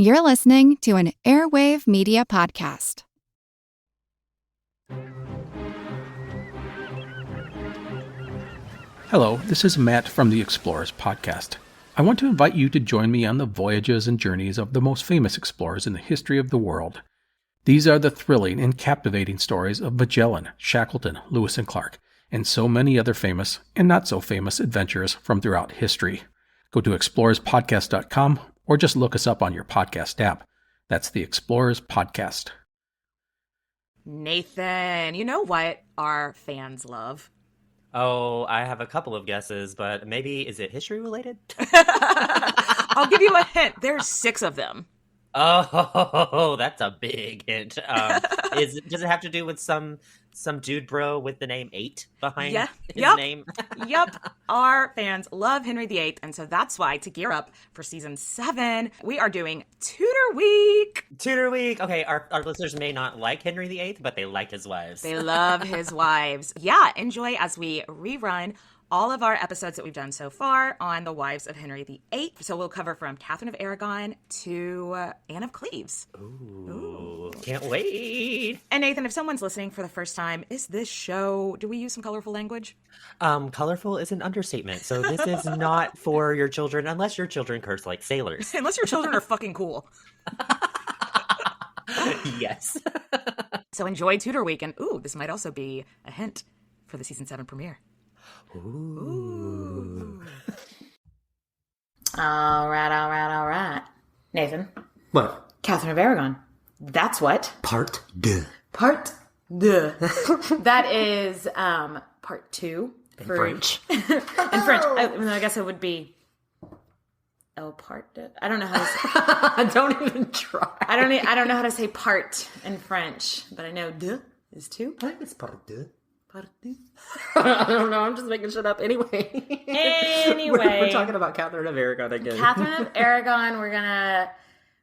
You're listening to an Airwave Media Podcast. Hello, this is Matt from the Explorers Podcast. I want to invite you to join me on the voyages and journeys of the most famous explorers in the history of the world. These are the thrilling and captivating stories of Magellan, Shackleton, Lewis and Clark, and so many other famous and not so famous adventurers from throughout history. Go to explorerspodcast.com or just look us up on your podcast app. That's the Explorers Podcast. Nathan, you know what our fans love? Oh, I have a couple of guesses, but maybe is it history related? I'll give you a hint. There's 6 of them. Oh, that's a big hint. Does it have to do with some dude bro with the name 8 behind his name? Yep. Our fans love Henry VIII, and so that's why, to gear up for season 7, we are doing Tudor Week. Tudor Week. Okay, our listeners may not like Henry VIII, but they like his wives. They love his wives. Yeah, enjoy as we rerun all of our episodes that we've done so far on the wives of Henry VIII. So we'll cover from Catherine of Aragon to Anne of Cleves. Ooh, can't wait. And Nathan, if someone's listening for the first time, is this show, do we use some colorful language? Colorful is an understatement. So this is not for your children, unless your children curse like sailors. Unless your children are fucking cool. Yes. So enjoy Tudor Week. And this might also be a hint for the season 7 premiere. Ooh. All right. Nathan. What? Catherine of Aragon. That's Part 2. Part 2. That is part 2. In French. In French. I guess it would be El part de. I don't know how to say. Don't even try. I don't know how to say part in French, but I know de is 2. I think it's part 2. I don't know. I'm just making shit up anyway. We're talking about Catherine of Aragon again. Catherine of Aragon. We're gonna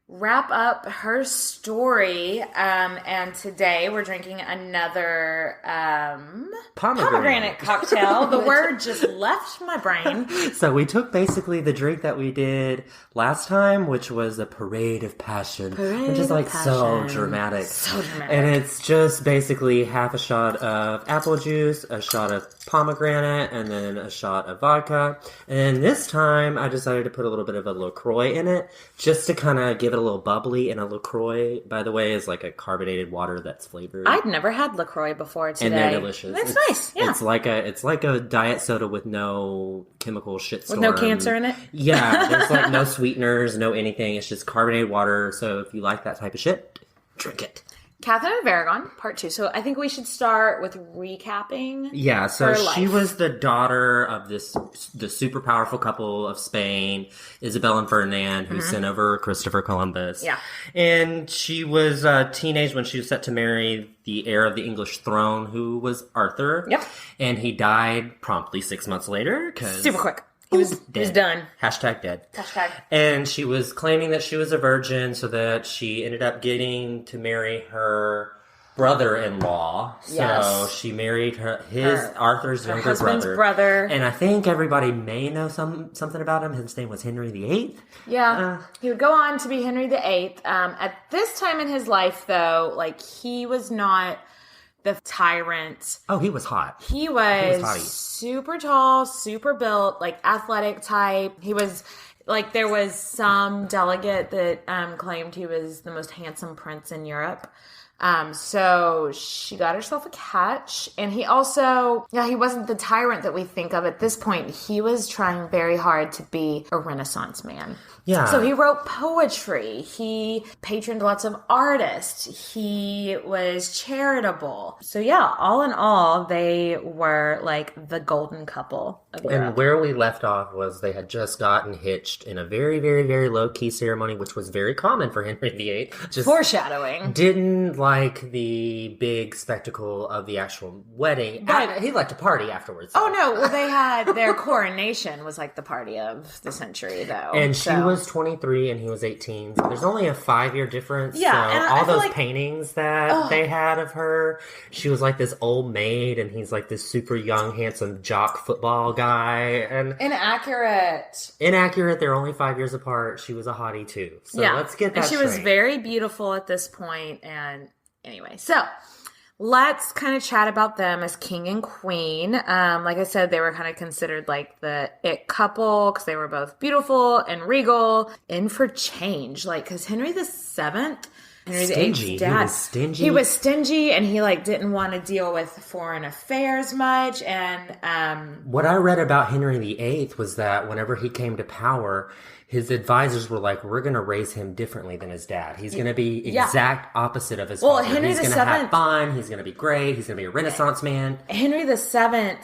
wrap up her story, and today we're drinking another pomegranate cocktail. The word just left my brain. So we took basically the drink that we did last time, which was a Parade of Passion, which is like so dramatic. And it's just basically half a shot of apple juice, a shot of pomegranate, and then a shot of vodka. And then this time I decided to put a little bit of a LaCroix in it, just to kind of give it a little bubbly. And a LaCroix, by the way, is like a carbonated water that's flavored. I'd never had LaCroix before today. And they're delicious. It's nice. Yeah. It's like a diet soda with no chemical shitstorm. With no cancer in it? Yeah. There's like no sweeteners, no anything. It's just carbonated water. So if you like that type of shit, drink it. Catherine of Aragon, part 2. So I think we should start with recapping. Yeah, so she was the daughter of the super powerful couple of Spain, Isabel and Ferdinand, who sent over Christopher Columbus. Yeah. And she was a teenage when she was set to marry the heir of the English throne, who was Arthur. Yep. And he died promptly 6 months later. Super quick. He was done. Hashtag dead. Hashtag. And she was claiming that she was a virgin, so that she ended up getting to marry her brother-in-law. Yes. So she married Arthur's younger husband's brother. And I think everybody may know something about him. His name was Henry VIII. Yeah. He would go on to be Henry VIII. At this time in his life, though, like, he was not the tyrant. Oh, he was hot. He was super tall, super built, like athletic type. He was like, there was some delegate that claimed he was the most handsome prince in Europe. So she got herself a catch. And he also, he wasn't the tyrant that we think of at this point. He was trying very hard to be a Renaissance man. Yeah. So he wrote poetry. He patroned lots of artists. He was charitable. So yeah, all in all, they were like the golden couple of Europe. And where we left off was they had just gotten hitched in a very, very, very low-key ceremony, which was very common for Henry VIII. Just foreshadowing. Didn't like the big spectacle of the actual wedding. He liked to party afterwards. Oh no, well they had their coronation was like the party of the century though. And she was was 23 and he was 18. So there's only a 5-year difference. Yeah, so and all I feel those like- paintings that they had of her, she was like this old maid and he's like this super young, handsome jock football guy. And Inaccurate. they're only 5 years apart. She was a hottie too. So let's get that And she was straight. very beautiful at this point. And anyway, so let's kind of chat about them as king and queen. Like I said, they were kind of considered like the it couple because they were both beautiful and regal, in for change. Like, because Henry VII, Henry VIII's dad, he was stingy, and he like didn't want to deal with foreign affairs much. And what I read about Henry VIII was that whenever he came to power, his advisors were like, we're going to raise him differently than his dad. He's going to be exact opposite of his father. Henry he's going to have fun. He's going to be great. He's going to be a Renaissance man. Henry VII,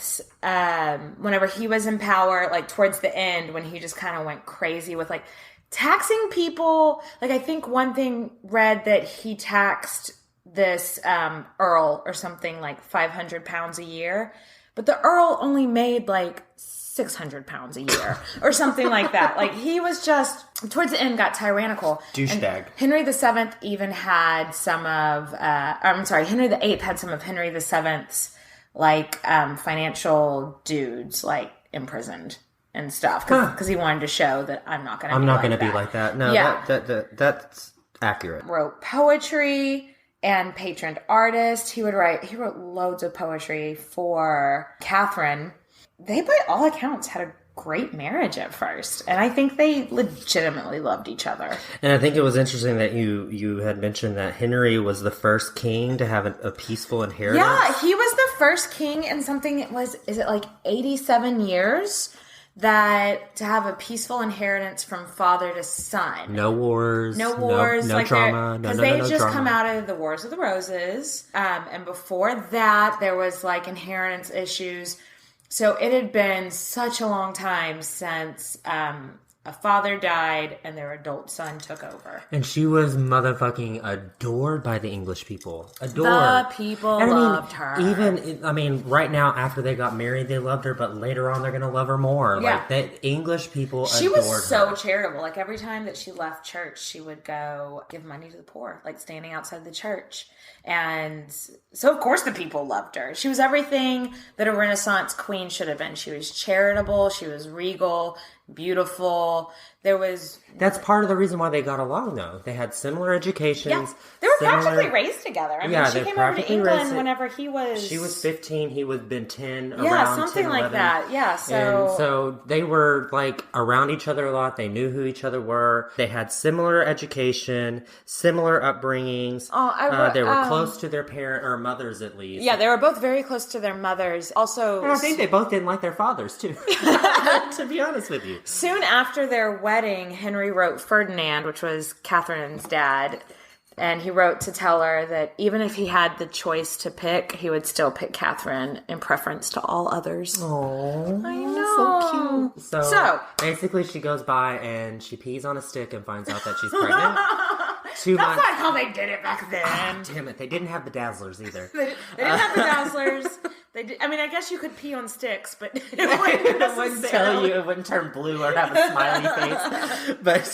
whenever he was in power, like towards the end, when he just kind of went crazy with like taxing people. Like, I think one thing read that he taxed this earl or something like 500 pounds a year, but the earl only made like 600 pounds a year or something like that. Like, he was just towards the end got tyrannical. Douchebag. Henry VII even had some of Henry VIII had some of Henry VII's like financial dudes like imprisoned and stuff because he wanted to show that I'm not going to be like that. No, that's accurate. Wrote poetry and patroned artist. He wrote loads of poetry for Catherine. They, by all accounts, had a great marriage at first. And I think they legitimately loved each other. And I think it was interesting that you had mentioned that Henry was the first king to have a peaceful inheritance. Yeah, he was the first king in something, is it like 87 years? That to have a peaceful inheritance from father to son. No wars. No like drama. Because they had just come out of the Wars of the Roses. And before that, there was like inheritance issues. So it had been such a long time since a father died and their adult son took over. And she was motherfucking adored by the English people. Adored. The people loved her. Even, right now, after they got married, they loved her, but later on, they're going to love her more. Yeah. Like, the English people She adored was so her. charitable. Like, every time that she left church, she would go give money to the poor, like standing outside the church. And so, of course, the people loved her. She was everything that a Renaissance queen should have been. She was charitable. She was regal, beautiful. That's part of the reason why they got along, though. They had similar educations. Yeah. They were practically raised together. I mean, she came over to England whenever he was... She was 15, he would have been 10, around yeah, something 10, like 11. that. Yeah, And so they were, like, around each other a lot. They knew who each other were. They had similar education, similar upbringings. They were close to their mothers, at least. Yeah, they were both very close to their mothers. Also... And I think they both didn't like their fathers, too. To be honest with you. Soon after their wedding, Henry wrote Ferdinand, which was Catherine's dad, and he wrote to tell her that even if he had the choice to pick, he would still pick Catherine in preference to all others. Oh, I know. So cute. So basically, she goes by and she pees on a stick and finds out that she's pregnant. That's not how they did it back then. Damn it! They didn't have the Dazzlers either. They didn't have the Dazzlers. They did, I mean, I guess you could pee on sticks, but it wouldn't tell you. It wouldn't turn blue or have a smiley face. But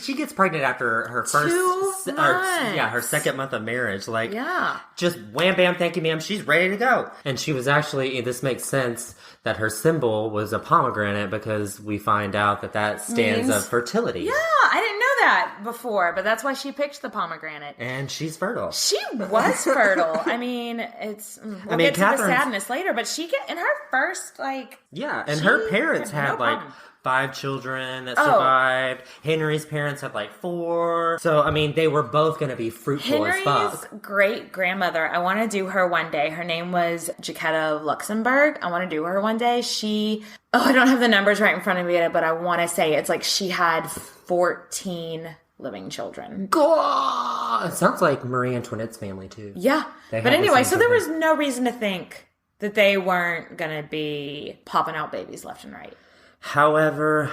she gets pregnant after her first 2 months. her second month of marriage. Like, yeah, just wham bam, thank you, ma'am. She's ready to go. And she was actually. This makes sense that her symbol was a pomegranate because we find out that stands of fertility. Yeah, I didn't know that before, but that's why she picked the pomegranate. And she's fertile. She was fertile. I mean, we'll get to the sadness later, but in her first, like... Yeah, and her parents had, 5 children that survived. Henry's parents had, 4. So, I mean, they were both going to be fruitful as fuck. Henry's great-grandmother, I want to do her one day. Her name was Jacquetta of Luxembourg. I want to do her one day. I don't have the numbers right in front of me, but I want to say it's she had 14 living children. It sounds like Marie Antoinette's family, too. Yeah. But anyway, so there was no reason to think that they weren't going to be popping out babies left and right. However,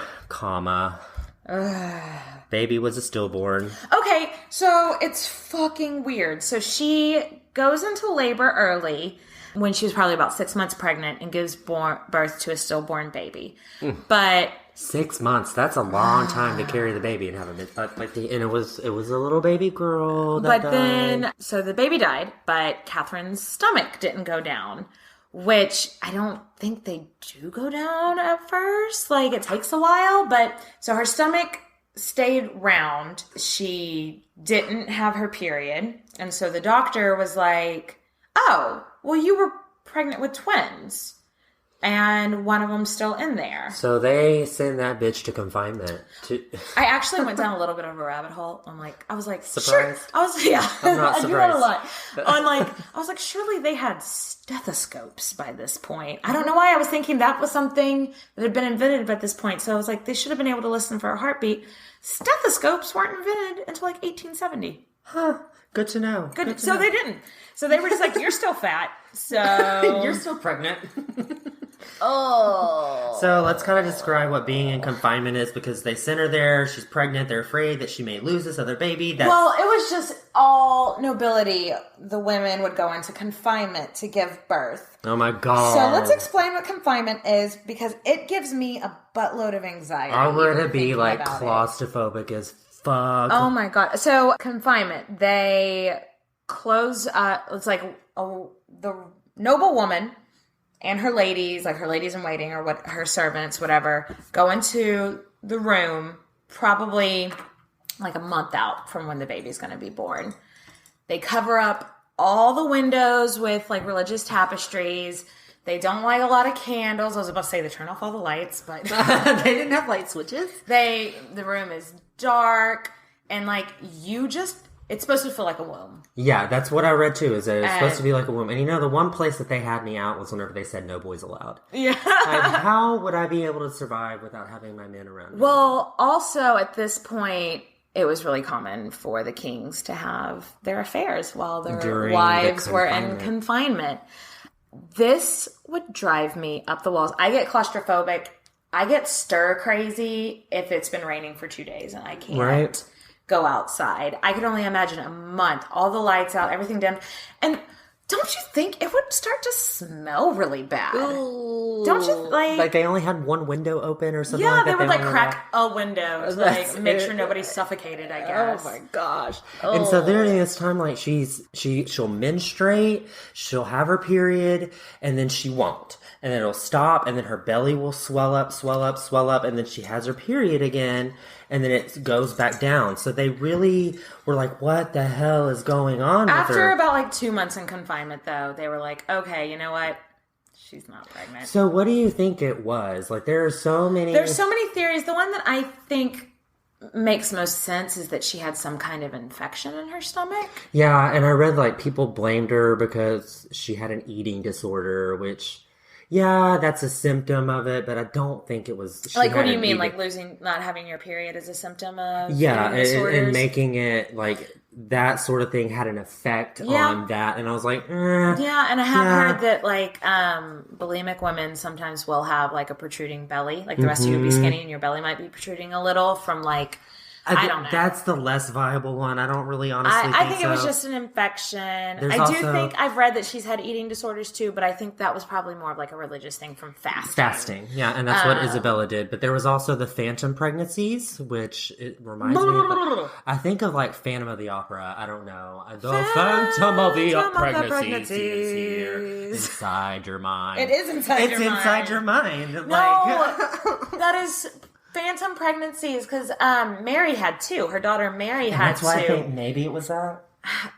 baby was a stillborn. Okay, so it's fucking weird. So she goes into labor early. when she was probably about 6 months pregnant and gives birth to a stillborn baby. But 6 months, that's a long time to carry the baby and have and it was a little baby girl that died. So the baby died, but Catherine's stomach didn't go down, which I don't think they do go down at first. Like, it takes a while, but so her stomach stayed round. She didn't have her period. And so the doctor was like, oh, well, you were pregnant with twins. And one of them's still in there. So they send that bitch to confinement. I actually went down a little bit of a rabbit hole. I was like, surprised? Sure. I'm not surprised. I do that a lot. I was like, surely they had stethoscopes by this point. I don't know why I was thinking that was something that had been invented by this point. So I was like, they should have been able to listen for a heartbeat. Stethoscopes weren't invented until like 1870. Huh. Good to know. Good so know. They didn't. So they were just like, you're still fat. So you're still pregnant. Oh. So let's kind of describe what being in confinement is, because they sent her there. She's pregnant. They're afraid that she may lose this other baby. Well, it was just all nobility. The women would go into confinement to give birth. Oh my God. So let's explain what confinement is, because it gives me a buttload of anxiety. I want to be like claustrophobic as fuck. Oh my God. So confinement, they close, it's like the noble woman and her ladies, like her ladies in waiting or what, her servants, whatever, go into the room probably like a month out from when the baby's going to be born. They cover up all the windows with like religious tapestries. They don't light a lot of candles. I was about to say they turn off all the lights, but they didn't have light switches. The room is dark, and like it's supposed to feel like a womb. Yeah, that's what I read too, is that it's supposed to be like a womb. And you know, the one place that they had me out was whenever they said no boys allowed. Yeah. How would I be able to survive without having my men around me? Well, also at this point, it was really common for the kings to have their affairs while their wives were in confinement. This would drive me up the walls. I get claustrophobic. I get stir crazy if it's been raining for 2 days and I can't go outside. I could only imagine a month, all the lights out, everything dim. And don't you think it would start to smell really bad? Ooh. Don't you like they only had one window open or something? Yeah, like that? they would like crack a window to like make sure nobody's suffocated, I guess. Oh my gosh. Oh. And so during this time, like she'll menstruate, she'll have her period, and then she won't. And then it'll stop, and then her belly will swell up, and then she has her period again, and then it goes back down. So they really were like, what the hell is going on with her? After about like 2 months in confinement, though, they were like, okay, you know what? She's not pregnant. So what do you think it was? Like, there's so many theories. The one that I think makes most sense is that she had some kind of infection in her stomach. Yeah, and I read like people blamed her because she had an eating disorder, which... yeah, that's a symptom of it, but I don't think it was... Like, what do you mean? Like, not having your period is a symptom of eating disorders? And making it, like, that sort of thing had an effect on that. And I was like, Yeah, and I have heard that, like, bulimic women sometimes will have, like, a protruding belly. Like, the rest of you would be skinny and your belly might be protruding a little from, like... I don't know. That's the less viable one. I don't really honestly I think it was just an infection. I do think I've read that she's had eating disorders too, but I think that was probably more of like a religious thing from fasting. Yeah, and that's what Isabella did. But there was also the phantom pregnancies, which it reminds me of, I think of like Phantom of the Opera. I don't know. The Phantom of the Pregnancies is here inside your mind. It is inside your mind. It's inside your mind. No, that is... phantom pregnancies, because Mary had two. Her daughter Mary had two. That's why I think maybe it was that.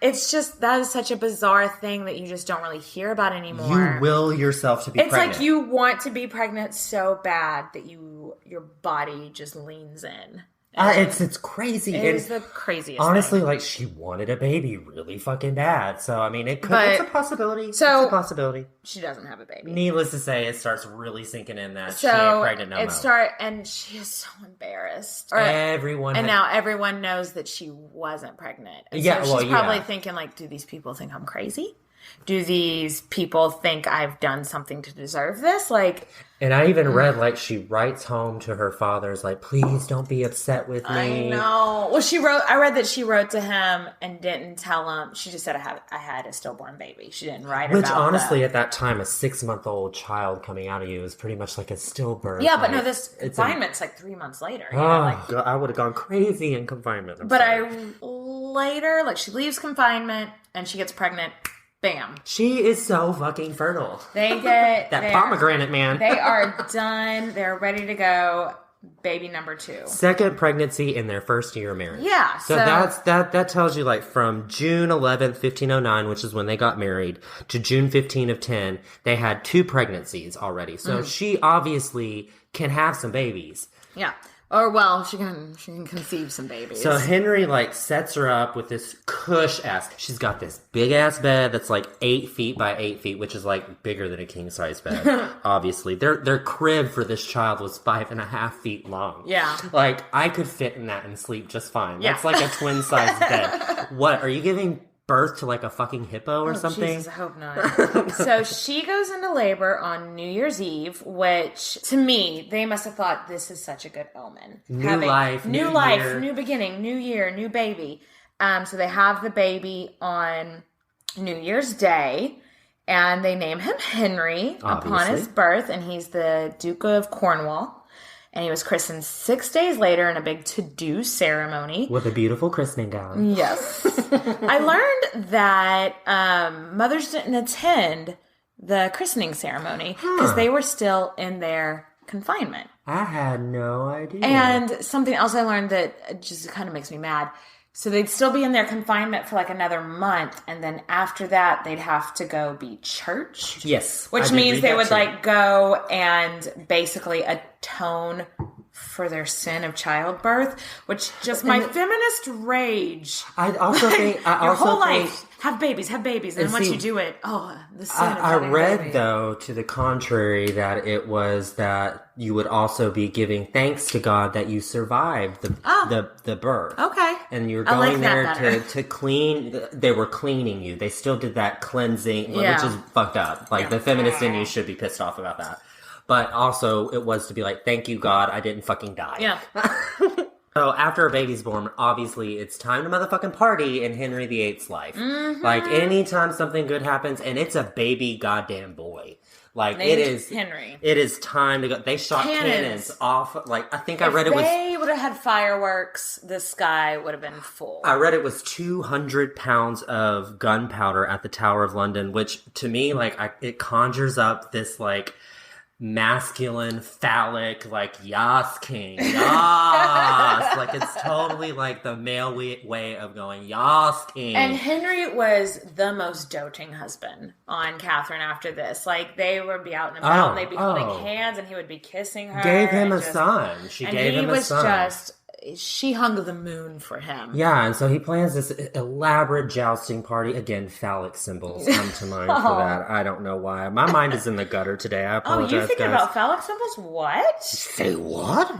It's just, that is such a bizarre thing that you just don't really hear about anymore. You will yourself to be pregnant. It's like you want to be pregnant so bad that your body just leans in. It's crazy. It is the craziest honestly, thing. Like, she wanted a baby really fucking bad. So, I mean, it's a possibility. So, it's a possibility. She doesn't have a baby. Needless to say, it starts really sinking in that she ain't pregnant no more. And she is so embarrassed. Now everyone knows that she wasn't pregnant. And so she's probably thinking, like, do these people think I'm crazy? do these people think I've done something to deserve this? Like, and I even read, like, she writes home to her father's, like, please don't be upset with me. I know. Well, I read that she wrote to him and didn't tell him. She just said, I had a stillborn baby. She didn't write Which, about honestly, at that time, a 6-month-old child coming out of you is pretty much like a stillbirth. Yeah, but no, this confinement's like 3 months later. Oh, like, God, I would have gone crazy in confinement. Later, like, she leaves confinement and she gets pregnant. Bam. She is so fucking fertile. They get... that pomegranate, man. They are done. They're ready to go. Baby number 2. Second pregnancy in their first year of marriage. Yeah. So that tells you, like, from June 11th, 1509, which is when they got married, to June 15 of 10, they had 2 pregnancies already. So she obviously can have some babies. Yeah. Or, well, she can conceive some babies. So Henry, like, sets her up with this cush-ass... She's got this big-ass bed that's, like, 8 feet by 8 feet, which is, like, bigger than a king-size bed, obviously. Their crib for this child was 5.5 feet long. Yeah. Like, I could fit in that and sleep just fine. Yeah. That's like a twin-size bed. What, are you giving birth to, like, a fucking hippo or something? Jesus, I hope not. So she goes into labor on New Year's Eve, which, to me, they must have thought this is such a good omen. New life, new beginning, new year, new baby. So they have the baby on New Year's Day, and they name him Henry upon his birth, and he's the Duke of Cornwall. And he was christened 6 days later in a big to-do ceremony. With a beautiful christening gown. Yes. I learned that mothers didn't attend the christening ceremony because they were still in their confinement. I had no idea. And something else I learned that just kind of makes me mad. So they'd still be in their confinement for like another month, and then after that, they'd have to go be churched. Yes. Which means they would like go and basically atone for their sin of childbirth, which just my feminist rage. I also think your whole life have babies, and once you do it, the sin of having I read a baby. though to the contrary that it was that you would also be giving thanks to God that you survived the birth. Okay, and you're going there to clean. They were cleaning you. They still did that cleansing, which is fucked up. Like the feminist in you should be pissed off about that. But also, it was to be like, thank you, God, I didn't fucking die. Yeah. So after a baby's born, obviously, it's time to motherfucking party in Henry VIII's life. Mm-hmm. Like, anytime something good happens, and it's a baby goddamn boy. Like, it is... Henry. It is time to go. They shot cannons off. Like, I think I read it was... If they would have had fireworks, the sky would have been full. I read it was 200 pounds of gunpowder at the Tower of London, which, to me, like, it conjures up this, like... masculine, phallic, like, yas, king, yas. Like, it's totally, like, the male way of going, yas, king. And Henry was the most doting husband on Catherine after this. Like, they would be out and about, and they'd be holding hands, and he would be kissing her. Gave him a son. She gave him a son. She hung the moon for him. Yeah, and so he plans this elaborate jousting party. Again, phallic symbols come to mind for that. I don't know why. My mind is in the gutter today. I apologize, you thinking about phallic symbols? What? Say what?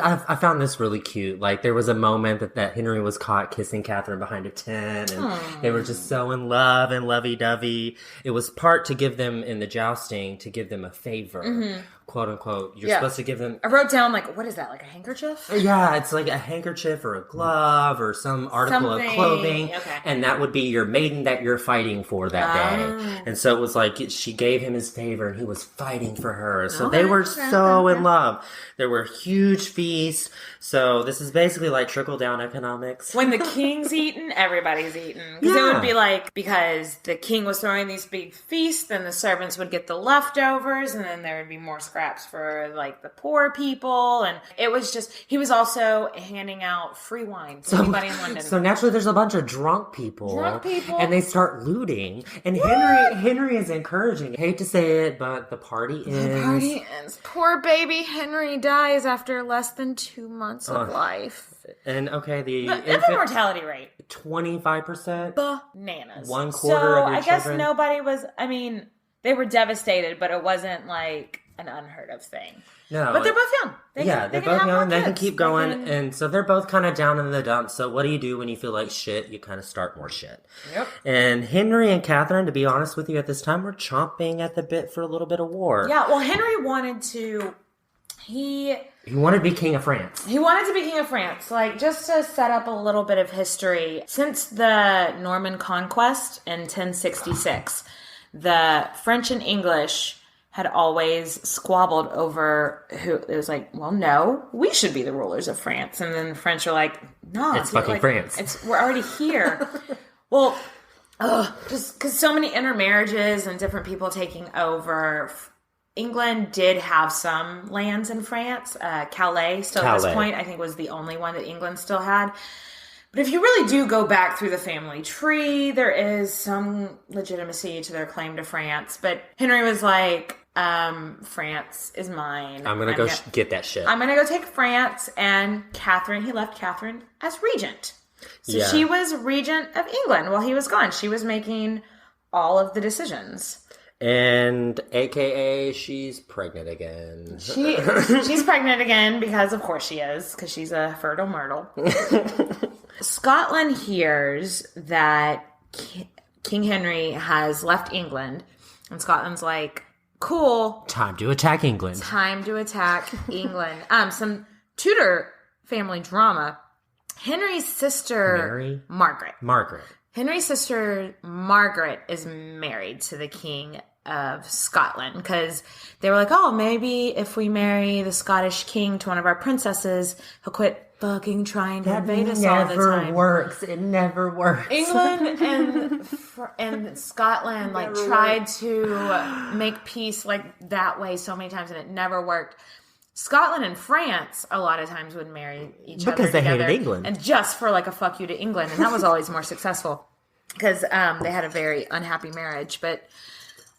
I found this really cute. Like, there was a moment that Henry was caught kissing Catherine behind a tent, and they were just so in love and lovey-dovey. It was part to give them, in the jousting, to give them a favor. Mm-hmm. Quote unquote, you're supposed to give them... I wrote down, like, what is that, like a handkerchief? Yeah, it's like a handkerchief or a glove or some article of clothing. Okay. And that would be your maiden that you're fighting for that day. And so it was like, she gave him his favor and he was fighting for her. So they were so in love. There were huge feasts. So this is basically like trickle-down economics. When the king's eaten, everybody's eaten. Because it would be like, because the king was throwing these big feasts, then the servants would get the leftovers, and then there would be more scraps for, like, the poor people. And it was just, he was also handing out free wine to anybody in London. So naturally there's a bunch of drunk people. And they start looting. And Henry is encouraging. I hate to say it, but the party ends. Poor baby Henry dies after less than 2 months of life. And the infant mortality rate 25%, bananas. 1/4 of your children. I guess children. nobody was. I mean, they were devastated, but it wasn't like an unheard of thing. No, but they're both young. they're both young. They can keep going. And so they're both kind of down in the dumps. So what do you do when you feel like shit? You kind of start more shit. Yep. And Henry and Catherine, to be honest with you, at this time, were chomping at the bit for a little bit of war. Yeah, well, Henry wanted to... He wanted to be king of France. He wanted to be king of France. Like, just to set up a little bit of history, since the Norman conquest in 1066, the French and English had always squabbled over who. It was like, well, no, we should be the rulers of France. And then the French are like, no. It's fucking France. We're already here. Well, just because so many intermarriages and different people taking over. England did have some lands in France. Calais, still at this point, I think was the only one that England still had. But if you really do go back through the family tree, there is some legitimacy to their claim to France. But Henry was like, France is mine. I'm going to get that shit. I'm going to go take France. And Catherine, he left Catherine as regent. So she was regent of England while he was gone. She was making all of the decisions. And AKA, she's pregnant again. She's pregnant again because, of course, she is, because she's a fertile myrtle. Scotland hears that King Henry has left England, and Scotland's like, cool. Time to attack England. Some Tudor family drama. Henry's sister, Margaret. Henry's sister, Margaret, is married to the King of Scotland because they were like, oh, maybe if we marry the Scottish king to one of our princesses, he'll quit fucking trying to invade us all the time. It never works. England and Scotland tried to make peace that way so many times, and it never worked. Scotland and France a lot of times would marry each other because they hated England, and just for a fuck you to England, and that was always more successful because they had a very unhappy marriage. But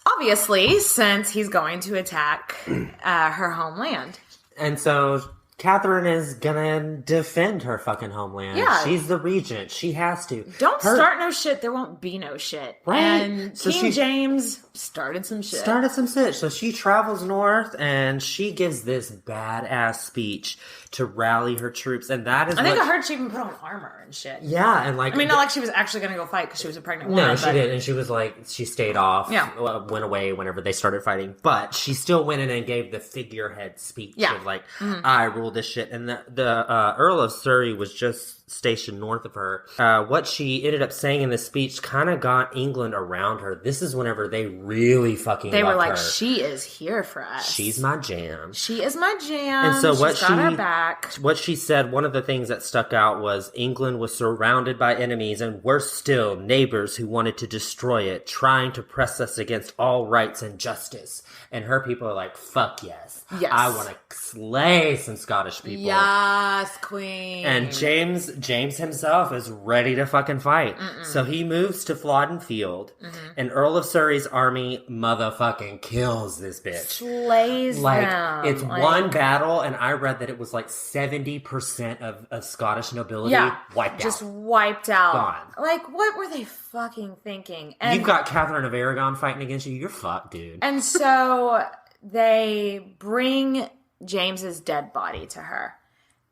obviously, since he's going to attack her homeland, and so Catherine is gonna defend her fucking homeland. Yeah. She's the regent. She has to. Don't start no shit. There won't be no shit. Right. And so King James started some shit. So she travels north and she gives this badass speech to rally her troops. And that is I think I heard she even put on armor and shit. Yeah. And not like she was actually going to go fight because she was a pregnant woman. No, she did. And she was she stayed off. Yeah. Went away whenever they started fighting. But she still went in and gave the figurehead speech of I rule this shit. And the Earl of Surrey was just stationed north of her. What she ended up saying in this speech kind of got England around her. This is whenever they really fucking They were like, her. she is here for us. She's my jam. She is my jam. And so She's got our back. What she said, one of the things that stuck out was England was surrounded by enemies and worse still, neighbors who wanted to destroy it, trying to press us against all rights and justice. And her people are like, fuck yes. Yes. I want to slay some Scottish people. Yes, queen. And James himself is ready to fucking fight. So he moves to Flodden Field, and Earl of Surrey's army motherfucking kills this bitch. Slays them. It's one battle, and I read that it was 70% of Scottish nobility wiped out. Just wiped out. Gone. What were they fucking thinking? And you've got Catherine of Aragon fighting against you. You're fucked, dude. And so they bring James's dead body to her.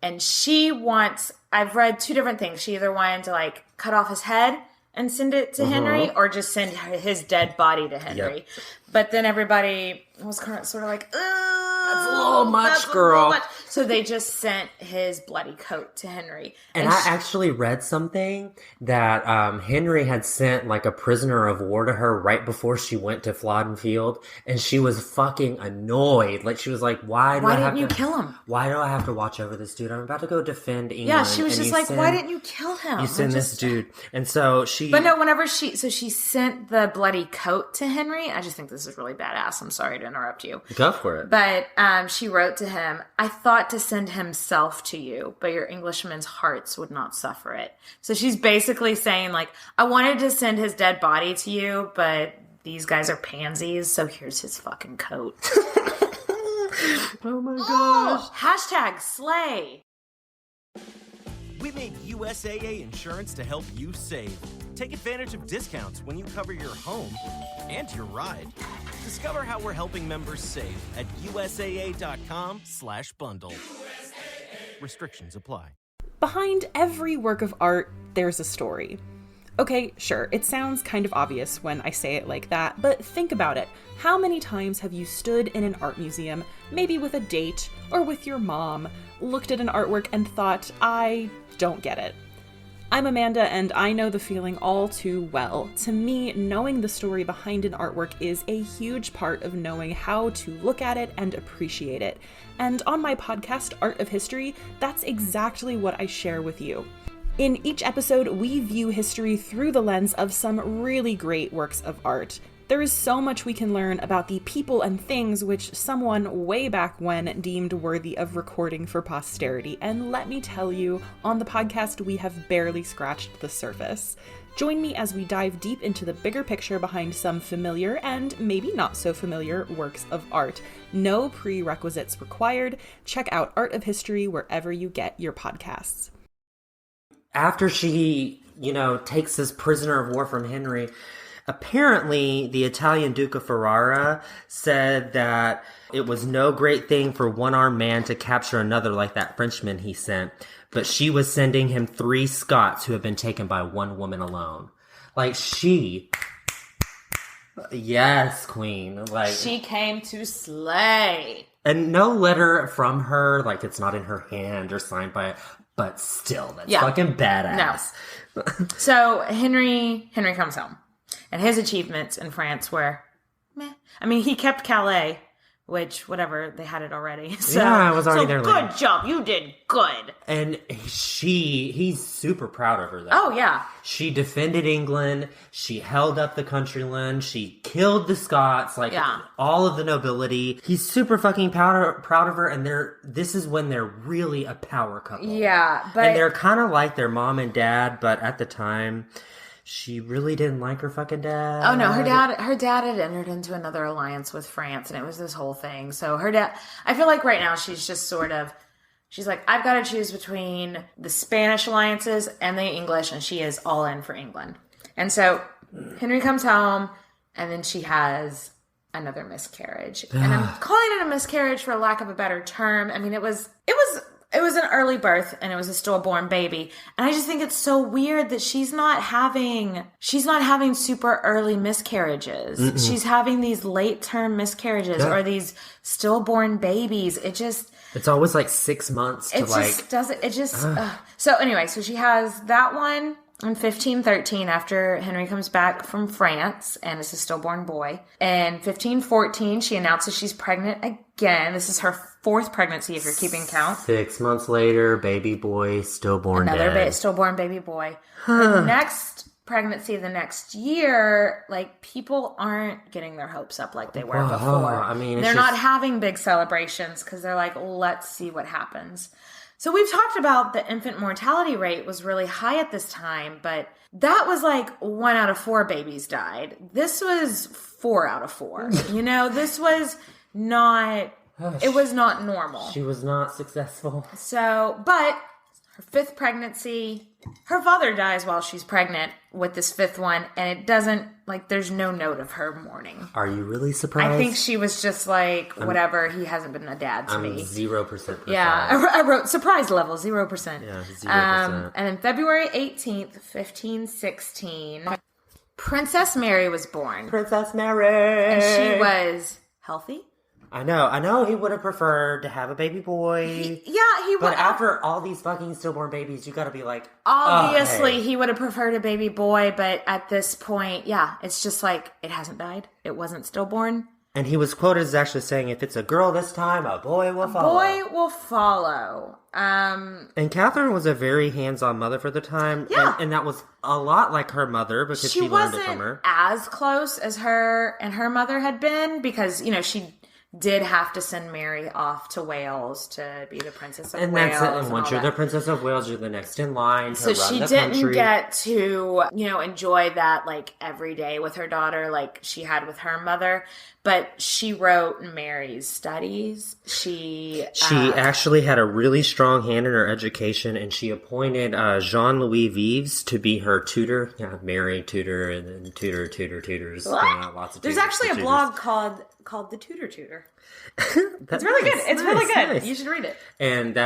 And she wants, I've read two different things. She either wanted to cut off his head and send it to Henry, or just send his dead body to Henry. Yep. But then everybody was kind of sort of that's a little much, girl. So they just sent his bloody coat to Henry. And I actually read something that Henry had sent a prisoner of war to her right before she went to Flodden Field, and she was fucking annoyed. She was like, why didn't you kill him? Why do I have to watch over this dude? I'm about to go defend England. Yeah, she was just why didn't you kill him? You send this dude. And so she... But no, whenever she sent the bloody coat to Henry. I just think this is really badass. I'm sorry to interrupt you. Go for it. But she wrote to him, I thought to send himself to you, but your Englishmen's hearts would not suffer it. So she's basically saying, I wanted to send his dead body to you, but these guys are pansies, so here's his fucking coat. Oh my gosh. Hashtag slay. We made USAA insurance to help you save. Take advantage of discounts when you cover your home and your ride. Discover how we're helping members save at usaa.com/bundle. Restrictions apply. Behind every work of art, there's a story. Okay, sure, it sounds kind of obvious when I say it like that, but think about it. How many times have you stood in an art museum, maybe with a date or with your mom, looked at an artwork and thought, I don't get it? I'm Amanda, and I know the feeling all too well. To me, knowing the story behind an artwork is a huge part of knowing how to look at it and appreciate it. And on my podcast, Art of History, that's exactly what I share with you. In each episode, we view history through the lens of some really great works of art. There is so much we can learn about the people and things which someone way back when deemed worthy of recording for posterity. And let me tell you, on the podcast, we have barely scratched the surface. Join me as we dive deep into the bigger picture behind some familiar and maybe not so familiar works of art. No prerequisites required. Check out Art of History wherever you get your podcasts. After she, takes this prisoner of war from Henry, apparently the Italian Duke of Ferrara said that it was no great thing for one-armed man to capture another like that Frenchman he sent, but she was sending him 3 Scots who had been taken by one woman alone. Yes, queen. She came to slay. And no letter from her, it's not in her hand or signed by it, but still, that's fucking badass. No. So Henry comes home, and his achievements in France were meh. I mean, he kept Calais, which, whatever, they had it already. So, yeah, I was already there later. Good job, you did good. And he's super proud of her, though. Oh, yeah. She defended England, she held up the countryland, she killed the Scots, all of the nobility. He's super fucking proud of her, and this is when they're really a power couple. Yeah, but... And they're kind of like their mom and dad, but at the time... She really didn't like her fucking dad. Oh no, her dad had entered into another alliance with France, and it was this whole thing. So her dad, I feel like right now she's just she's like, I've got to choose between the Spanish alliances and the English, and she is all in for England. And so Henry comes home, and then she has another miscarriage. And I'm calling it a miscarriage for lack of a better term. I mean, it was an early birth, and it was a stillborn baby. And I just think it's so weird that she's not having super early miscarriages. Mm-mm. She's having these late term miscarriages or these stillborn babies. It's always 6 months to So anyway, so she has that one in 1513 after Henry comes back from France, and it's a stillborn boy. In 1514, she announces she's pregnant again. This is her 4th pregnancy, if you're keeping count. 6 months later, baby boy, stillborn Another stillborn baby boy. The next pregnancy the next year, people aren't getting their hopes up like they were before. I mean, they're not having big celebrations because they're like, let's see what happens. So we've talked about the infant mortality rate was really high at this time, but that was 1 out of 4 babies died. This was 4 out of 4. This was not... It was not normal. She was not successful. So, but her 5th pregnancy, her father dies while she's pregnant with this 5th one, and it doesn't, there's no note of her mourning. Are you really surprised? I think she was just whatever, he hasn't been a dad to me. 0%. Yeah, I wrote surprise level, 0%. Yeah, 0%. And then February 18th, 1516, Princess Mary was born. Princess Mary! And she was healthy. I know he would have preferred to have a baby boy. He would. But after all these fucking stillborn babies, you gotta be like, obviously he would have preferred a baby boy, but at this point, it's just it hasn't died. It wasn't stillborn. And he was quoted as actually saying, if it's a girl this time, a boy will follow. And Catherine was a very hands-on mother for the time. Yeah. And that was a lot like her mother because she learned it from her. As close as her and her mother had been because, did have to send Mary off to Wales to be the Princess of and Wales. that's it. And once you're the Princess of Wales, you're the next in line to so run the country. she didn't get to, enjoy that like every day with her daughter like she had with her mother. But she wrote Mary's studies. She actually had a really strong hand in her education, and she appointed Jean-Louis Vives to be her tutor. Yeah, Mary tutor, and then tutors. Lots of There's tutors, actually a tutors. blog called The Tutor. It's really good. It's really good. Nice. You should read it. And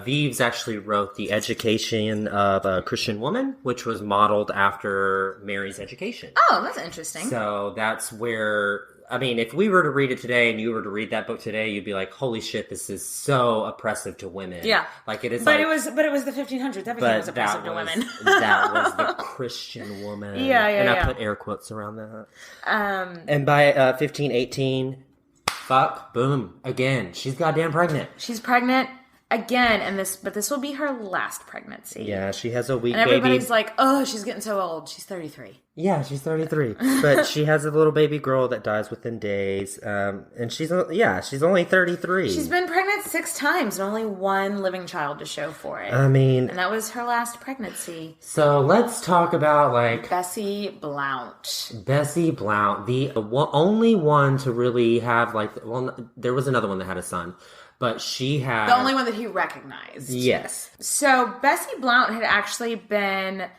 Vives actually wrote The Education of a Christian Woman, which was modeled after Mary's education. Oh, that's interesting. So that's where, I mean, if we were to read it today and you were to read that book today, you'd be like, holy shit, this is so oppressive to women. Yeah. Like it is but it was the 1500s. Everything was oppressive to women. That was the Christian woman. Yeah. And I put air quotes around that. And by 1518, fuck, boom, again, she's goddamn pregnant. She's pregnant again, but this will be her last pregnancy. Yeah, she has a weak baby. And everybody's baby. like, oh, she's getting so old. She's 33. Yeah, she's 33. But she has a little baby girl that dies within days. And she's only 33. She's been pregnant 6 times and only one living child to show for it. I mean... And that was her last pregnancy. So let's talk about, Bessie Blount. Bessie Blount. The only one to really have, there was another one that had a son. But she had... The only one that he recognized. Yes. So Bessie Blount had actually been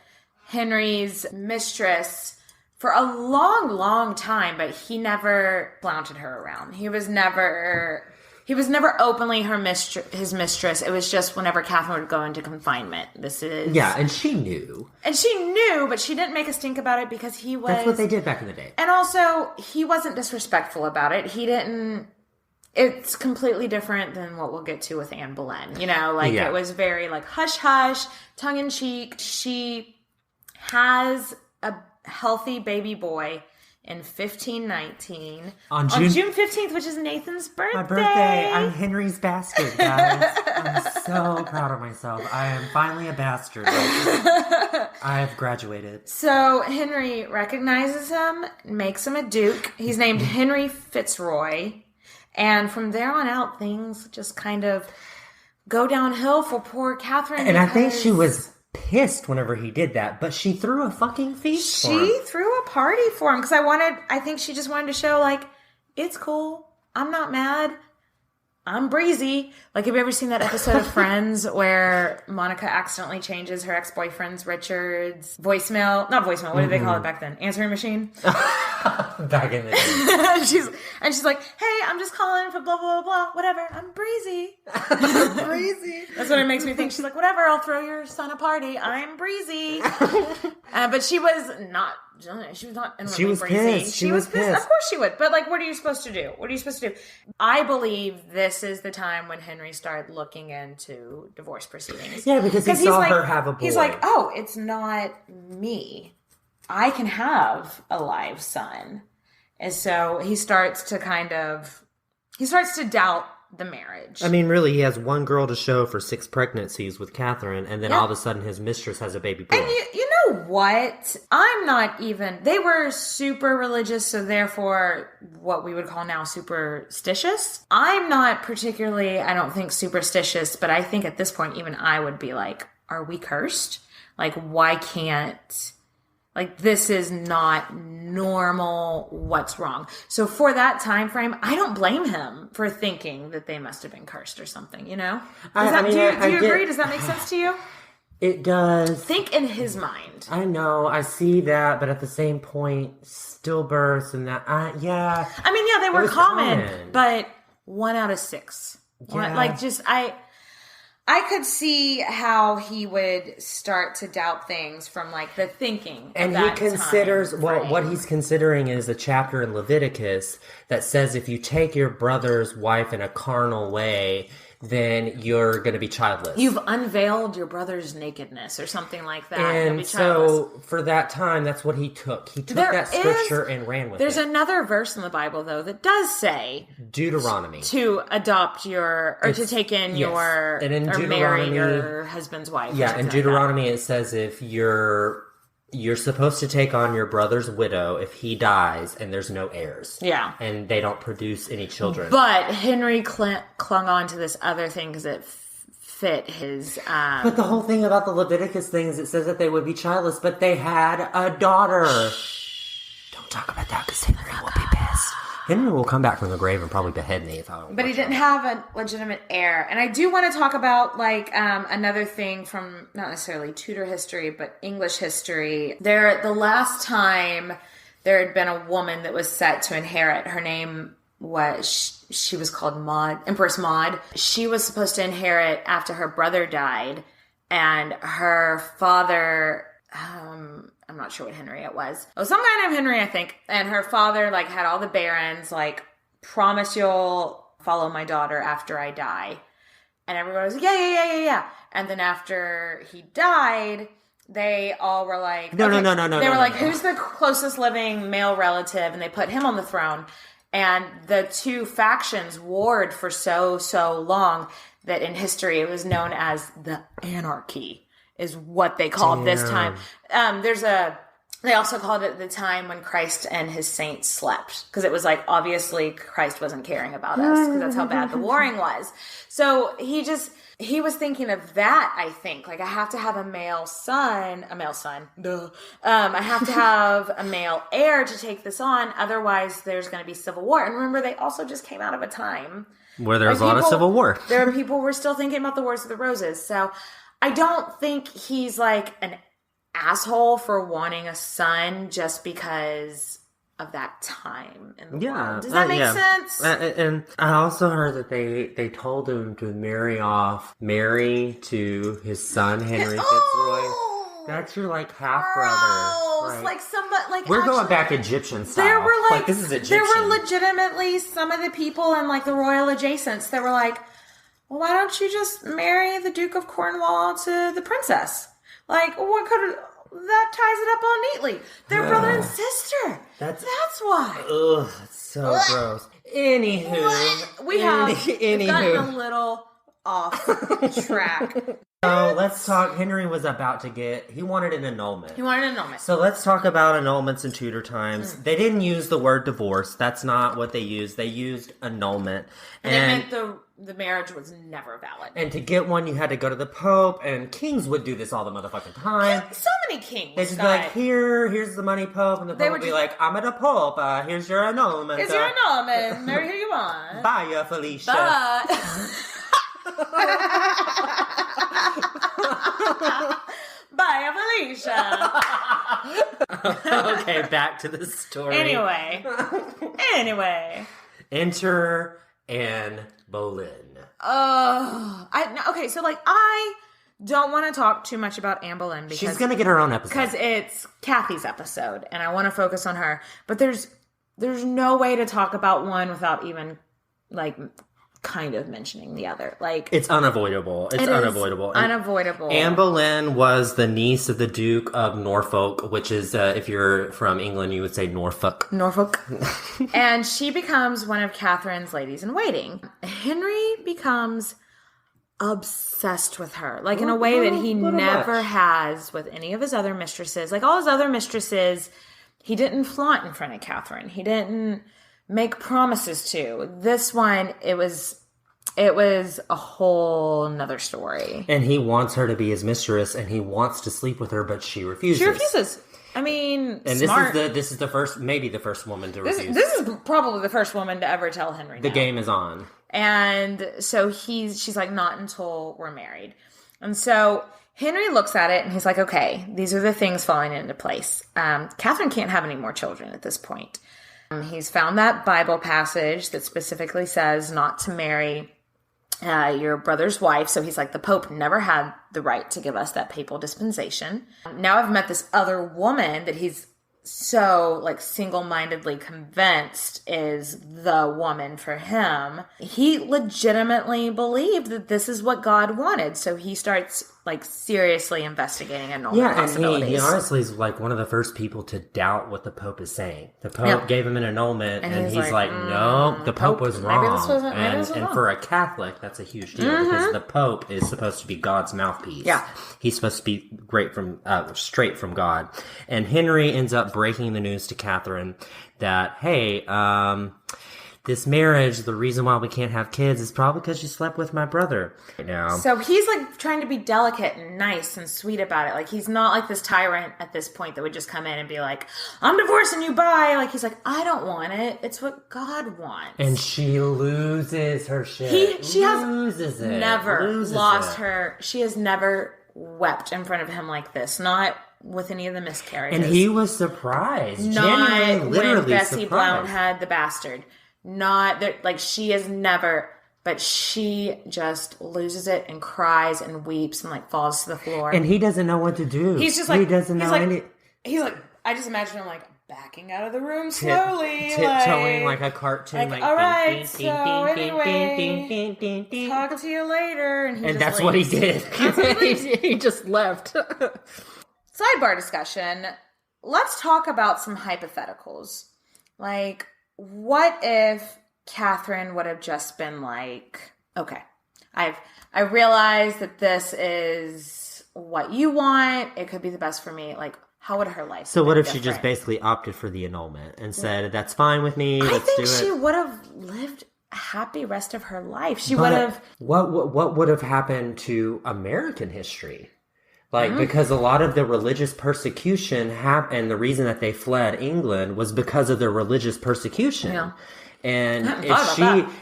Henry's mistress for a long, long time, but he never flaunted her around. He was never openly his mistress. It was just whenever Catherine would go into confinement. Yeah, and she knew. And she knew, but she didn't make a stink about it because he was... That's what they did back in the day. And also, he wasn't disrespectful about it. He didn't... It's completely different than what we'll get to with Anne Boleyn. It was very hush-hush, tongue-in-cheek. She has a healthy baby boy in 1519. On June 15th, which is Nathan's birthday. My birthday. I'm Henry's bastard, guys. I'm so proud of myself. I am finally a bastard. I have graduated. So Henry recognizes him, makes him a duke. He's named Henry Fitzroy. And from there on out, things just kind of go downhill for poor Catherine. And I think she was pissed whenever he did that, but she threw a fucking feast for him. She threw a party for him because I think she just wanted to show, it's cool. I'm not mad. I'm breezy. Have you ever seen that episode of Friends where Monica accidentally changes her ex-boyfriend's Richard's voicemail? Not voicemail. What did they call it back then? Answering machine? Back in the day. she's like, hey, I'm just calling for blah, blah, blah, blah. Whatever. I'm breezy. Breezy. That's what it makes me think. She's like, whatever. I'll throw your son a party. I'm breezy. But she was not inwardly She was breezy. pissed. She was pissed. Of course she would. But what are you supposed to do? What are you supposed to do? I believe this is the time when Henry started looking into divorce proceedings. Yeah, because he saw her have a boy. He's like, oh, it's not me. I can have a live son. And so he starts to doubt the marriage. I mean, really, he has one girl to show for 6 pregnancies with Catherine, and then all of a sudden his mistress has a baby boy. And you know what? They were super religious, so therefore what we would call now superstitious. I'm not particularly, I don't think superstitious, but I think at this point even I would be like, are we cursed? Why can't... this is not normal. What's wrong? So for that time frame, I don't blame him for thinking that they must have been cursed or something, Do you agree? Does that make sense to you? It does. Think in his mind. I know. I see that, but at the same point, stillbirths and that, yeah. I mean, yeah, they were common, but 1 out of 6. Yeah. I could see how he would start to doubt things from the thinking. And of he that considers, time well, frame. what he's considering is a chapter in Leviticus that says if you take your brother's wife in a carnal way, then you're going to be childless. You've unveiled your brother's nakedness or something like that. And so for that time, that's what he took. He took that scripture and ran with it. There's another verse in the Bible, though, that does say Deuteronomy. To adopt to take in and in or marry your husband's wife. Yeah, in Deuteronomy it says if your you're supposed to take on your brother's widow if he dies and there's no heirs. Yeah. And they don't produce any children. But Henry clung on to this other thing because it fit his... But the whole thing about the Leviticus things, it says that they would be childless, but they had a daughter. Don't talk about that because Henry will be pissed. Henry will come back from the grave and probably behead me if I don't. But he didn't have a legitimate heir. And I do want to talk about, like, another thing from not necessarily Tudor history, but English history. The last time there had been a woman that was set to inherit, her name was, she was called Maud, Empress Maud. She was supposed to inherit after her brother died. And her father... I'm not sure what Henry it was. Oh, some guy named Henry, I think. And her father, like, had all the barons, like, promise you'll follow my daughter after I die. And everyone was like, yeah. And then after he died, they all were like... No. They were like, who's the closest living male relative? And they put him on the throne. And the two factions warred for so long that in history it was known as the anarchy. Is what they called this time. They also called it the time when Christ and his saints slept. Because it was like, obviously, Christ wasn't caring about us. Because that's how bad the warring was. So he was thinking of that, I think. Like, I have to have a male son. Duh. I have to have a male heir to take this on. Otherwise, there's going to be civil war. And remember, they also just came out of a time where there was a lot of civil war. There were people who were still thinking about the Wars of the Roses. So... I don't think he's like an asshole for wanting a son just because of that time in the world. Does that make sense? And I also heard that they told him to marry to his son Henry Fitzroy. That's your like half brother. Right? Like somebody like we're going back Egyptian style. There were like this is Egyptian. There were legitimately some of the people in like the royal adjacents that were like, well, why don't you just marry the Duke of Cornwall to the princess? Like, that ties it up all neatly. They're brother and sister. That's why. Ugh, that's so gross. Anywho. We've gotten a little off track. So let's talk. Henry was about to he wanted an annulment. So let's talk about annulments in Tudor times. They didn't use the word divorce. That's not what they used. They used annulment. And it meant the marriage was never valid. And to get one, you had to go to the Pope, and kings would do this all the motherfucking time. So many kings. They just be like, here's the money, Pope, and the Pope would be like, I'm at a Pope, here's your annulment. Here's your annulment. Marry who you want. Bye, Felicia. Bye, Felicia. Okay, back to the story. Anyway. Enter Anne Boleyn. Okay, so like I don't want to talk too much about Anne Boleyn because she's gonna get her own episode because it's Kathy's episode, and I want to focus on her. But there's no way to talk about one without even like kind of mentioning the other. Like it's unavoidable. It's unavoidable. Unavoidable. Anne Boleyn was the niece of the Duke of Norfolk, which is if you're from England, you would say Norfolk. And she becomes one of Catherine's ladies in waiting. Henry becomes obsessed with her, like in a way that he never has with any of his other mistresses. Like all his other mistresses, he didn't flaunt in front of Catherine. He didn't make promises to. This one, it was a whole nother story. And he wants her to be his mistress, and he wants to sleep with her, but she refuses. I mean, and smart. This is the first woman to refuse. This is probably the first woman to ever tell Henry. The game is on. And so she's like, not until we're married. And so Henry looks at it and he's like, okay, these are the things falling into place. Catherine can't have any more children at this point. He's found that Bible passage that specifically says not to marry your brother's wife. So he's like, the Pope never had the right to give us that papal dispensation. Now I've met this other woman that he's so like single-mindedly convinced is the woman for him. He legitimately believed that this is what God wanted. So he starts like seriously investigating annulment Yeah, and possibilities. he honestly is like one of the first people to doubt what the Pope is saying. The Pope gave him an annulment, and he's like, no, the Pope was wrong. Maybe this was wrong. For a Catholic, that's a huge deal because the Pope is supposed to be God's mouthpiece. Yeah. He's supposed to be straight from God. And Henry ends up breaking the news to Catherine that, hey, this marriage, the reason why we can't have kids is probably because you slept with my brother. So he's like trying to be delicate and nice and sweet about it. Like he's not like this tyrant at this point that would just come in and be like, I'm divorcing you, bye. Like he's like, I don't want it. It's what God wants. And she loses her shit. She has never lost her. She has never wept in front of him like this. Not with any of the miscarriages. And he was surprised. Not Genuinely, literally when Bessie surprised. Blount had the bastard. Not that, like, she is never, but she just loses it and cries and weeps and like falls to the floor. And he doesn't know what to do. He's just like, he doesn't know any. He's like, I just imagine him like backing out of the room slowly, tiptoeing like a cartoon. Like, all right, so anyway, talk to you later. And that's what he did. He just left. Sidebar discussion. Let's talk about some hypotheticals. Like, what if Catherine would have just been like, okay, I realize that this is what you want. It could be the best for me. Like, how would her life So what if she different? just basically opted for the annulment and said, that's fine with me, I let's think do it? she would have lived a happy rest of her life. She would have... What would have happened to American history? Like, because a lot of the religious persecution and the reason that they fled England was because of the religious persecution. Yeah. And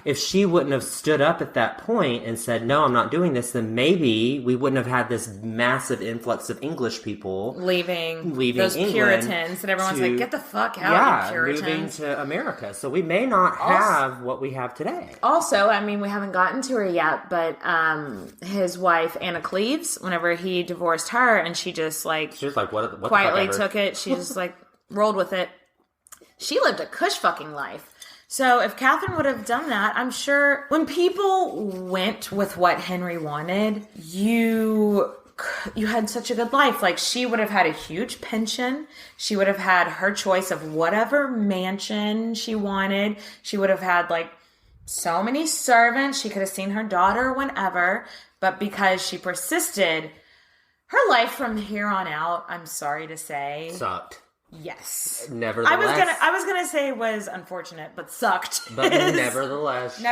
if she wouldn't have stood up at that point and said, no, I'm not doing this, then maybe we wouldn't have had this massive influx of English people leaving those England Puritans that everyone's like, get the fuck out, you Puritans. Moving to America. So we may not have what we have today. Also, I mean, we haven't gotten to her yet, but his wife, Anna Cleves, whenever he divorced her and she just like, she was like, what quietly took it. She just like rolled with it. She lived a cush fucking life. So if Catherine would have done that, I'm sure when people went with what Henry wanted, you had such a good life. Like, she would have had a huge pension. She would have had her choice of whatever mansion she wanted. She would have had, like, so many servants. She could have seen her daughter whenever. But because she persisted, her life from here on out, I'm sorry to say, sucked. Yes. Nevertheless, I was gonna say was unfortunate, but sucked. But nevertheless, she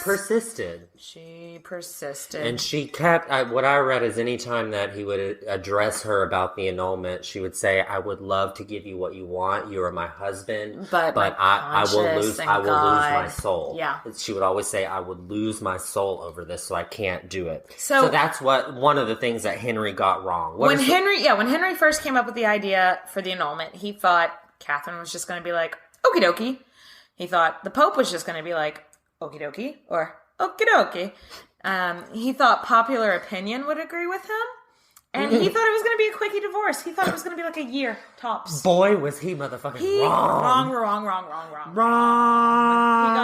persisted. She persisted, and she kept. What I read is anytime that he would address her about the annulment, she would say, "I would love to give you what you want. You are my husband, but I will lose my soul." Yeah, she would always say, "I would lose my soul over this, so I can't do it." So that's one of the things that Henry got wrong. When Henry first came up with the idea for the annulment, he thought Catherine was just going to be like, okie dokie. He thought the Pope was just going to be like, okie dokie, or okie dokie. He thought popular opinion would agree with him. And he thought it was going to be a quickie divorce. He thought it was going to be like a year, tops. Boy, was he motherfucking wrong. Wrong.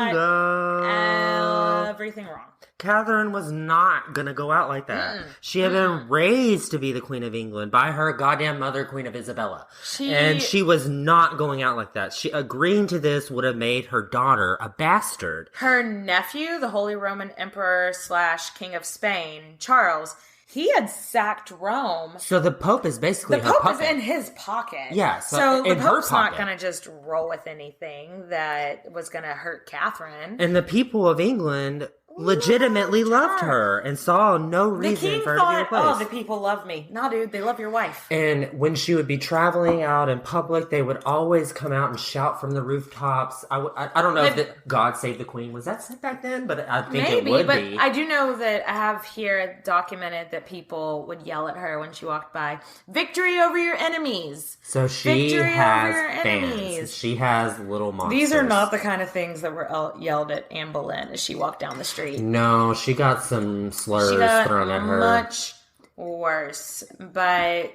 He got everything wrong. Catherine was not going to go out like that. She had been raised to be the Queen of England by her goddamn mother, Queen of Isabella. And she was not going out like that. She agreeing to this would have made her daughter a bastard. Her nephew, the Holy Roman Emperor / King of Spain, Charles, he had sacked Rome. So the Pope is basically her puppet. The Pope is in his pocket. Yeah. So the Pope's not going to just roll with anything that was going to hurt Catherine. And the people of England legitimately loved her and saw no reason for her to be replaced. Oh, the people love me. No, dude, they love your wife. And when she would be traveling out in public, they would always come out and shout from the rooftops. I don't know if God Save the Queen was that said back then, but I think it would be. But I do know that I have here documented that people would yell at her when she walked by, "Victory over your enemies." So she has fans. She has little monsters. These are not the kind of things that were yelled at Anne Boleyn as she walked down the street. No, she got some slurs thrown at her. Much worse, but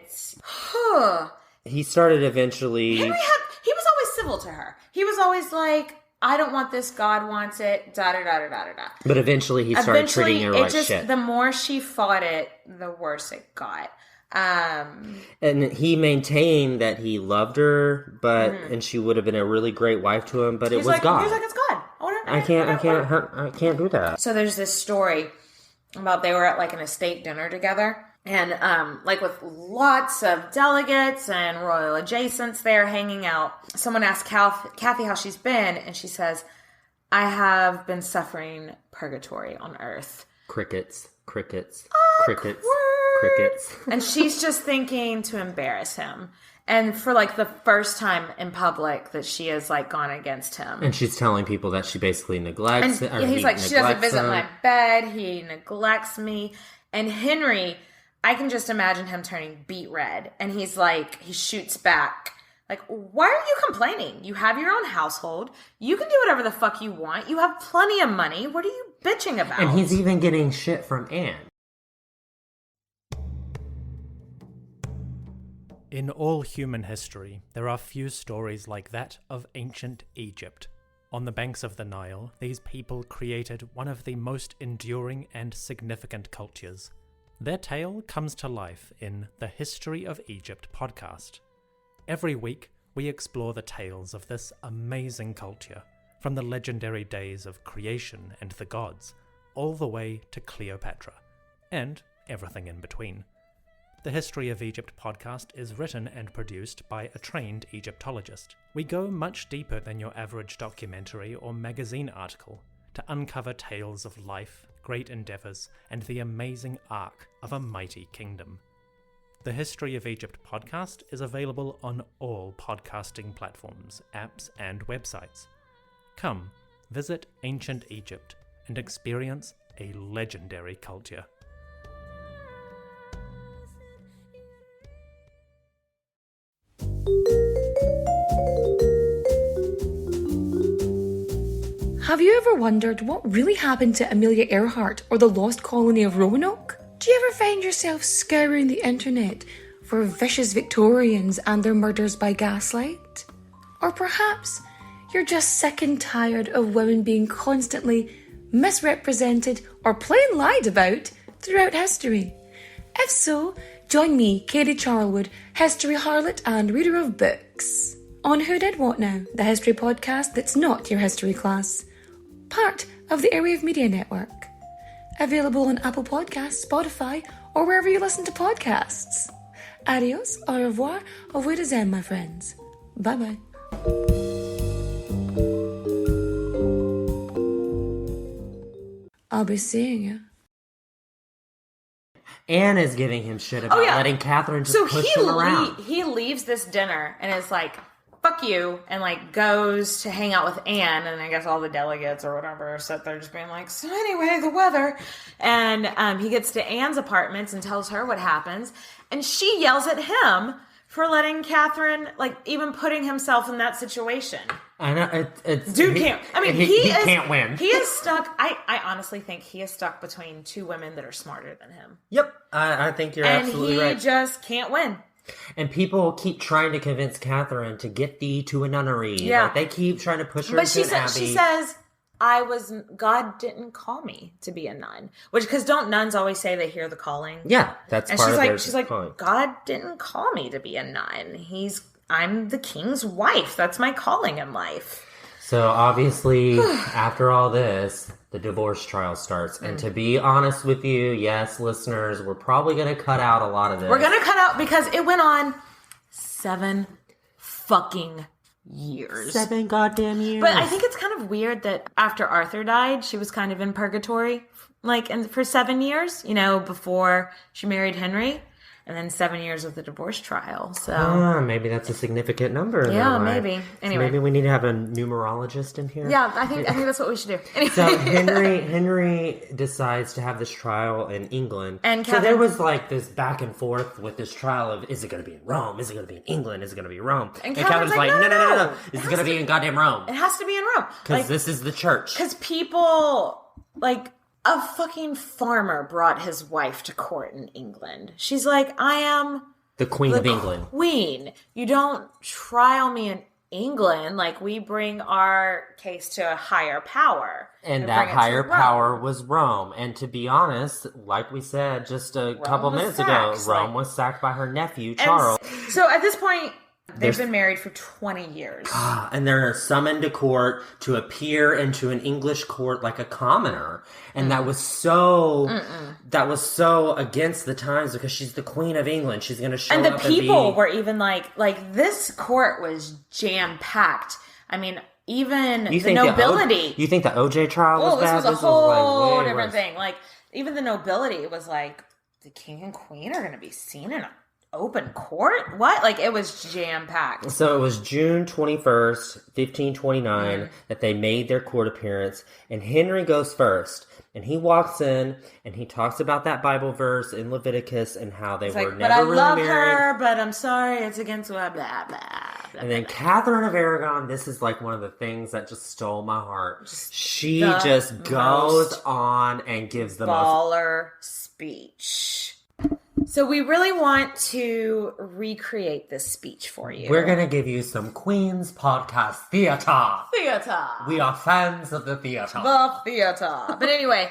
he started eventually. Henry was always civil to her. He was always like, I don't want this, God wants it, da-da-da-da-da-da. But eventually he started treating her like shit. The more she fought it, the worse it got. And he maintained that he loved her, but and she would have been a really great wife to him, but it was God. He's like, it's God. I can't do that. So there's this story about they were at like an estate dinner together, and like with lots of delegates and royal adjacents there hanging out. Someone asked Kathy how she's been, and she says, I have been suffering purgatory on earth. Crickets. And she's just thinking to embarrass him. And for like the first time in public that she has like gone against him. And she's telling people that she basically neglects it. And he's like, she doesn't visit my bed. He neglects me. And Henry, I can just imagine him turning beet red. And he's like, he shoots back. Like, why are you complaining? You have your own household. You can do whatever the fuck you want. You have plenty of money. What are you bitching about? And he's even getting shit from Anne. In all human history, there are few stories like that of ancient Egypt. On the banks of the Nile, these people created one of the most enduring and significant cultures. Their tale comes to life in the History of Egypt podcast. Every week, we explore the tales of this amazing culture, from the legendary days of creation and the gods, all the way to Cleopatra, and everything in between. The History of Egypt podcast is written and produced by a trained Egyptologist. We go much deeper than your average documentary or magazine article to uncover tales of life, great endeavors, and the amazing arc of a mighty kingdom. The History of Egypt podcast is available on all podcasting platforms, apps, and websites. Come, visit ancient Egypt and experience a legendary culture. Have you ever wondered what really happened to Amelia Earhart or the lost colony of Roanoke? Do you ever find yourself scouring the internet for vicious Victorians and their murders by gaslight? Or perhaps you're just sick and tired of women being constantly misrepresented or plain lied about throughout history? If so, join me, Katie Charlwood, history harlot and reader of books, on Who Did What Now, the history podcast that's not your history class. Part of the Airwave Media Network. Available on Apple Podcasts, Spotify, or wherever you listen to podcasts. Adios, au revoir, au revoir, my friends. Bye-bye. I'll be seeing you. Anne is giving him shit about letting Catherine just push him around. He leaves this dinner and is like, fuck you, and like goes to hang out with Anne, and I guess all the delegates or whatever sit there just being like, so anyway, the weather. And he gets to Anne's apartments and tells her what happens, and she yells at him for letting Catherine, like, even putting himself in that situation. I know, Dude can't. I mean, he can't win. He is stuck. I honestly think he is stuck between two women that are smarter than him. Yep, I think you're absolutely right. And he just can't win. And people keep trying to convince Catherine to get thee to a nunnery. Yeah. Like, they keep trying to push her into an abbey. She says, God didn't call me to be a nun. Which, because don't nuns always say they hear the calling? Yeah, that's part of their she's like, calling. God didn't call me to be a nun. I'm the king's wife. That's my calling in life. So, obviously, after all this, the divorce trial starts. And to be honest with you, yes, listeners, we're probably going to cut out a lot of this. We're going to cut out because it went on 7 fucking years. 7 goddamn years. But I think it's kind of weird that after Arthur died, she was kind of in purgatory, like, for 7 years, before she married Henry. And then 7 years of the divorce trial. So maybe that's a significant number. In yeah, their life. maybe. Anyway, so maybe we need to have a numerologist in here. Yeah, I think that's what we should do. Anyway. So Henry decides to have this trial in England, and so there was like this back and forth with this trial of, is it going to be in Rome? Is it going to be in England? Is it going to be Rome? And Catherine's like, no. It's going to be in goddamn Rome. It has to be in Rome because this is the church. Because people like. A fucking farmer brought his wife to court in England. She's like, I am the Queen of England. Queen. You don't trial me in England, like, we bring our case to a higher power. And that higher power was Rome. And to be honest, like we said just a couple minutes ago, Rome was sacked by her nephew, Charles. So at this point, they've been married for 20 years. And they're summoned to court to appear into an English court like a commoner. And that was so against the times because she's the Queen of England. She's going to show up and the people were even like this court was jam-packed. I mean, even the nobility. You think the OJ trial was bad? This was a whole different thing. Like, even the nobility was like, the king and queen are going to be seen in a open court? What? Like, it was jam-packed. So it was June 21st, 1529, that they made their court appearance, and Henry goes first. And he walks in, and he talks about that Bible verse in Leviticus and how they were never really married. But I love her, but I'm sorry, it's against blah, blah, blah. And then Catherine of Aragon, this is like one of the things that just stole my heart. She just goes on and gives the baller speech. So we really want to recreate this speech for you. We're going to give you some Queen's Podcast theater. We are fans of the theater. But anyway,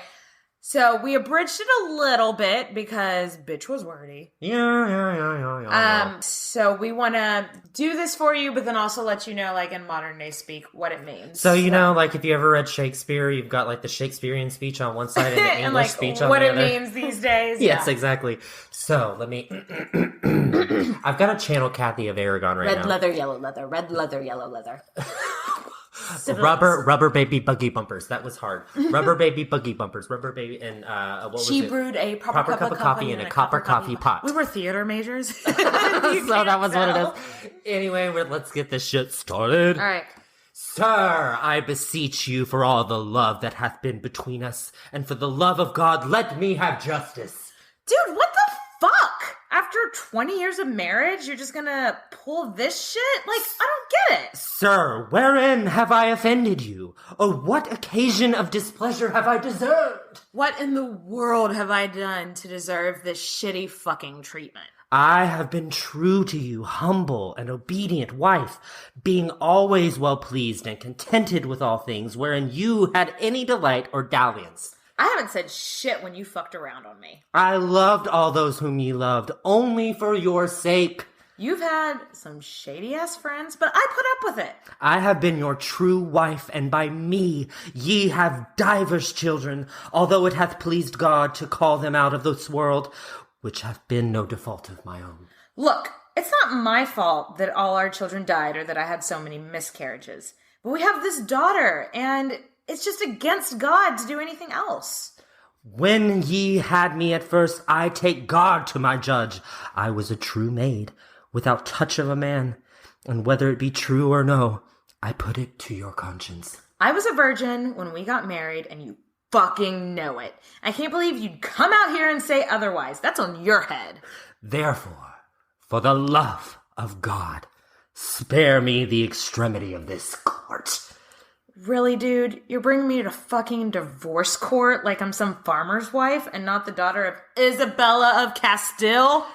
so we abridged it a little bit because bitch was wordy. Yeah. So we want to do this for you, but then also let you know, like, in modern day speak, what it means. So, you know, like, if you ever read Shakespeare, you've got, like, the Shakespearean speech on one side and the English and, like, speech on the other. What it means these days. Yes, exactly. So, let me... I've got to channel Cathy of Aragon right now. Red leather, yellow leather. Red leather, yellow leather. Rubber baby buggy bumpers. That was hard. Rubber baby buggy bumpers. Rubber baby and what was it? She brewed a proper cup of coffee in a copper coffee pot. We were theater majors. So that was what it is. Anyway, let's get this shit started. All right. Sir, I beseech you for all the love that hath been between us, and for the love of God, let me have justice. Dude, what the fuck? After 20 years of marriage, you're just gonna pull this shit? Like, I don't get it. Sir, wherein have I offended you? Or what occasion of displeasure have I deserved? What in the world have I done to deserve this shitty fucking treatment? I have been true to you, humble and obedient wife, being always well pleased and contented with all things wherein you had any delight or dalliance. I haven't said shit when you fucked around on me. I loved all those whom ye loved, only for your sake. You've had some shady-ass friends, but I put up with it. I have been your true wife, and by me ye have divers children, although it hath pleased God to call them out of this world, which hath been no default of my own. Look, it's not my fault that all our children died or that I had so many miscarriages. But we have this daughter, and it's just against God to do anything else. When ye had me at first, I take God to my judge. I was a true maid, without touch of a man. And whether it be true or no, I put it to your conscience. I was a virgin when we got married, and you fucking know it. I can't believe you'd come out here and say otherwise. That's on your head. Therefore, for the love of God, spare me the extremity of this court. Really, dude? You're bringing me to fucking divorce court like I'm some farmer's wife and not the daughter of Isabella of Castile?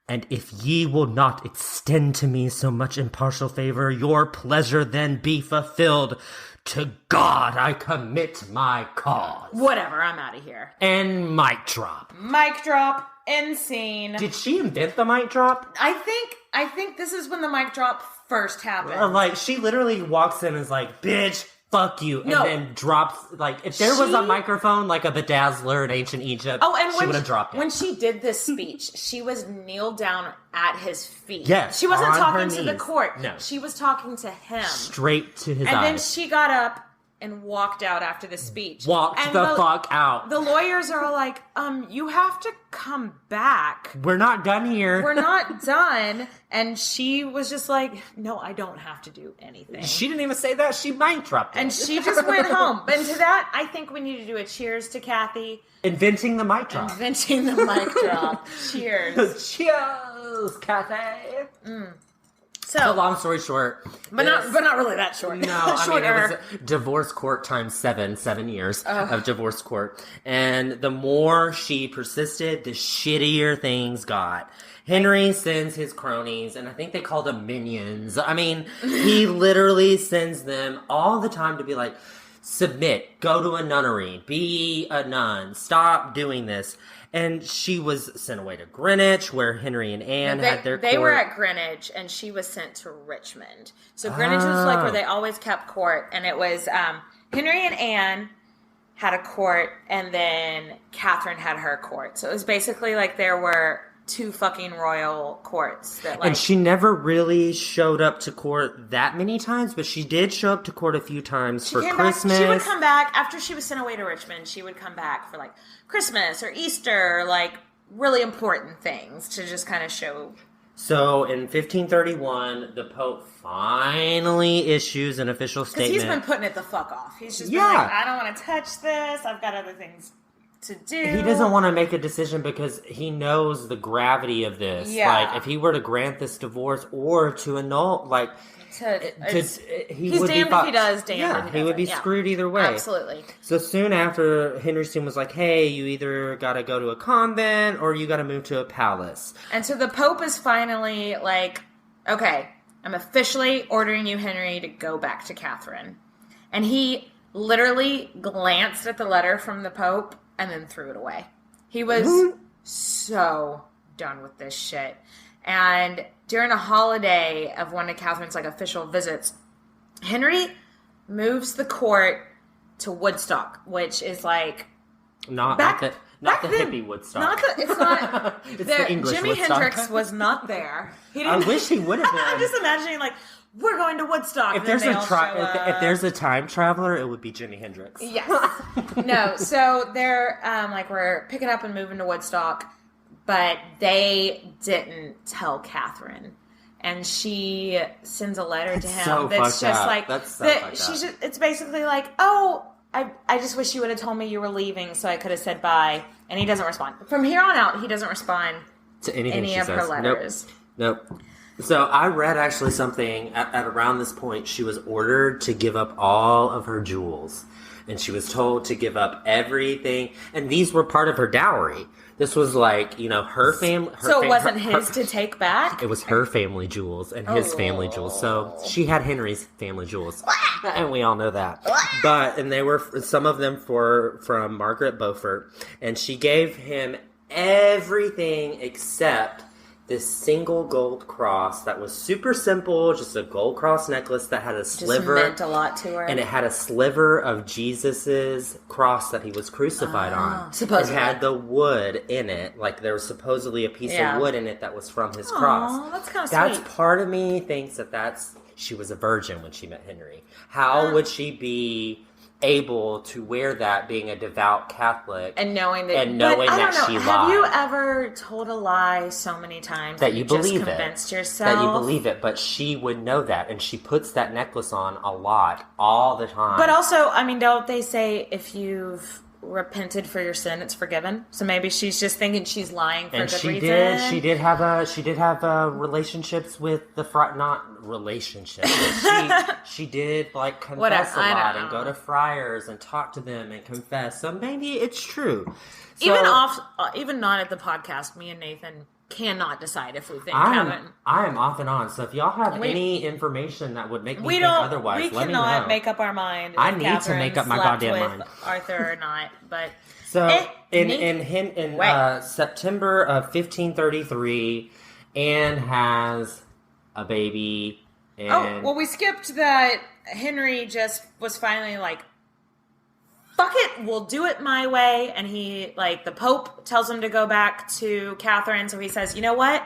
And if ye will not extend to me so much impartial favor, your pleasure then be fulfilled. To God I commit my cause. Whatever, I'm out of here. And mic drop. Mic drop. End scene. Did she invent the mic drop? I think this is when the mic drop first happened. Like, she literally walks in and is like, bitch, fuck you, and then drops, like, if there was a microphone like a bedazzler in ancient Egypt, she would have dropped it. When she did this speech, she was kneeled down at his feet. Yes, she wasn't on talking her to the knees. court. No. She was talking to him. Straight to his eyes. And then she got up and walked out after the speech. Walked the fuck out. The lawyers are all like, you have to come back. We're not done here. We're not done. And she was just like, no, I don't have to do anything. She didn't even say that. She mic dropped it. And she just went home. But to that, I think we need to do a cheers to Cathy. Inventing the mic drop. Inventing the mic drop. Cheers. Cheers, Cathy. So long story short, but not really that short. No, I mean it was divorce court times 7 years of divorce court, and the more she persisted, the shittier things got. Henry sends his cronies, and I think they called them minions. I mean, he literally sends them all the time to be like, submit, go to a nunnery, be a nun, stop doing this. And she was sent away to Greenwich, where Henry and Anne had their court. They were at Greenwich, and she was sent to Richmond. So Greenwich was like where they always kept court, and it was Henry and Anne had a court, and then Catherine had her court. So it was basically like there were 2 fucking royal courts that and she never really showed up to court that many times, but she did show up to court a few times for Christmas. She would come back after she was sent away to Richmond. She would come back for like Christmas or Easter, like really important things to just kind of show. So in 1531, the Pope finally issues an official statement. Because he's been putting it the fuck off. He's just been like, I don't want to touch this. I've got other things to do. He doesn't want to make a decision because he knows the gravity of this. Yeah. Like, if he were to grant this divorce or to annul, like, he's damned if he does, damned if he doesn't. He would be screwed either way. Absolutely. So soon after, Henry VIII was like, hey, you either got to go to a convent or you got to move to a palace. And so the Pope is finally like, okay, I'm officially ordering you, Henry, to go back to Catherine. And he literally glanced at the letter from the Pope and then threw it away. He was so done with this shit. And during a holiday of one of Catherine's like official visits, Henry moves the court to Woodstock, which is like not the hippie Woodstock. It's not. It's the English Jimi Woodstock. Hendrix was not there. I wish he would have been. I'm just imagining like, we're going to Woodstock. If there's if there's a time traveler, it would be Jimi Hendrix. Yes. No. So they're like, we're picking up and moving to Woodstock, but they didn't tell Catherine, and she sends a letter to him so that's just up. like that's so that. It's basically like, oh, I just wish you would have told me you were leaving, so I could have said bye. And he doesn't respond. From here on out, he doesn't respond to anything any of her letters. Nope. So I read actually something at around this point. She was ordered to give up all of her jewels, and she was told to give up everything. And these were part of her dowry. This was like, her family. So it wasn't his to take back? It was her family jewels and his family jewels. So she had Henry's family jewels, and we all know that. And they were some of them from Margaret Beaufort, and she gave him everything except this single gold cross that was super simple, just a gold cross necklace that had a sliver. Just meant a lot to her. And it had a sliver of Jesus's cross that he was crucified on. Supposedly. It had the wood in it. Like, there was supposedly a piece of wood in it that was from his cross. That's kind of sweet. That's part of me thinks she was a virgin when she met Henry. How would she be able to wear that being a devout Catholic and knowing that she lied? Have you ever told a lie so many times that you believe just convinced yourself that you believe it? But she would know that, and she puts that necklace on a lot, all the time. But also, I mean, don't they say if you've repented for your sin, it's forgiven? So maybe she's just thinking she's lying for good reason. She did have relationships with the not relationships. But she did like confess a lot and go to friars and talk to them and confess. So maybe it's true. Even not at the podcast, me and Nathan cannot decide if we think I am off and on. So if y'all have any information that would make me think otherwise, let me know. We cannot make up our mind. I need to make up my goddamn mind. Arthur or not, but so in September of 1533, Anne has a baby. And we skipped that. Henry just was finally like, fuck it, we'll do it my way. And he, the Pope tells him to go back to Catherine. So he says, you know what?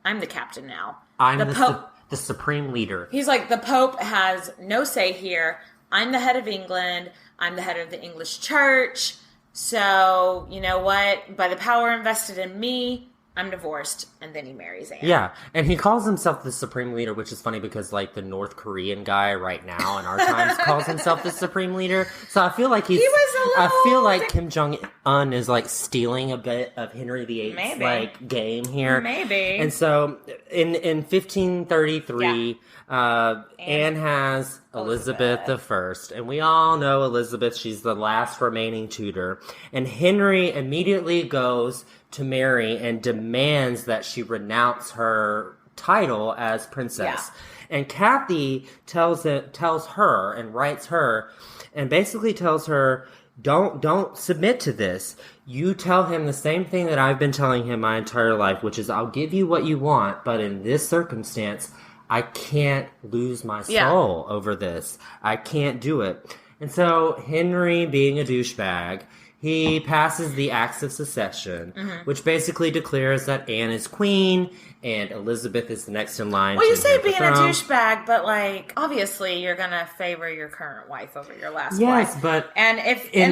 I'm the captain now. I'm the supreme leader. He's like, the Pope has no say here. I'm the head of England. I'm the head of the English church. So, you know what? By the power invested in me, I'm divorced, and then he marries Anne. Yeah, and he calls himself the Supreme Leader, which is funny because, like, the North Korean guy right now in our times calls himself the Supreme Leader. So I feel like I feel like Kim Jong-un is, like, stealing a bit of Henry VIII's, like, game here. Maybe. And so, in 1533, Anne has Elizabeth I, and we all know Elizabeth, she's the last remaining Tudor, and Henry immediately goes to Mary and demands that she renounce her title as princess. Yeah. And Kathy tells her and writes her and basically tells her, don't submit to this. You tell him the same thing that I've been telling him my entire life, which is I'll give you what you want, but in this circumstance, I can't lose my soul over this. I can't do it. And so Henry, being a douchebag, he passes the Acts of Succession, which basically declares that Anne is queen and Elizabeth is the next in line. Well, you say being a douchebag, but, like, obviously you're going to favor your current wife over your last wife. Yes, but... And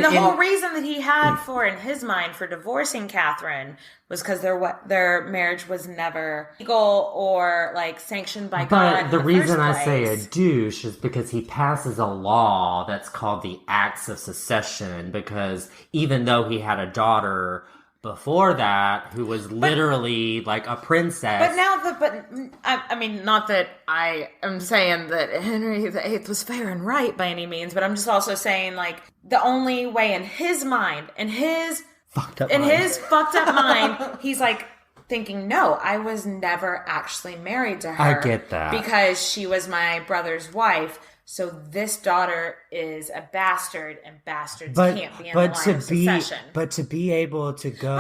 the whole reason that he had for, in his mind, for divorcing Catherine was because their marriage was never legal or, like, sanctioned by God. But the reason I say a douche is because he passes a law that's called the Acts of Succession, because even though he had a daughter before that who was literally like a princess. I mean, not that I am saying that Henry VIII was fair and right by any means, but I'm just also saying, like, the only way in his mind, his fucked up mind, he's like thinking, no, I was never actually married to her. I get that. Because she was my brother's wife. So this daughter is a bastard, and bastards can't be in the line of succession. But to be able to go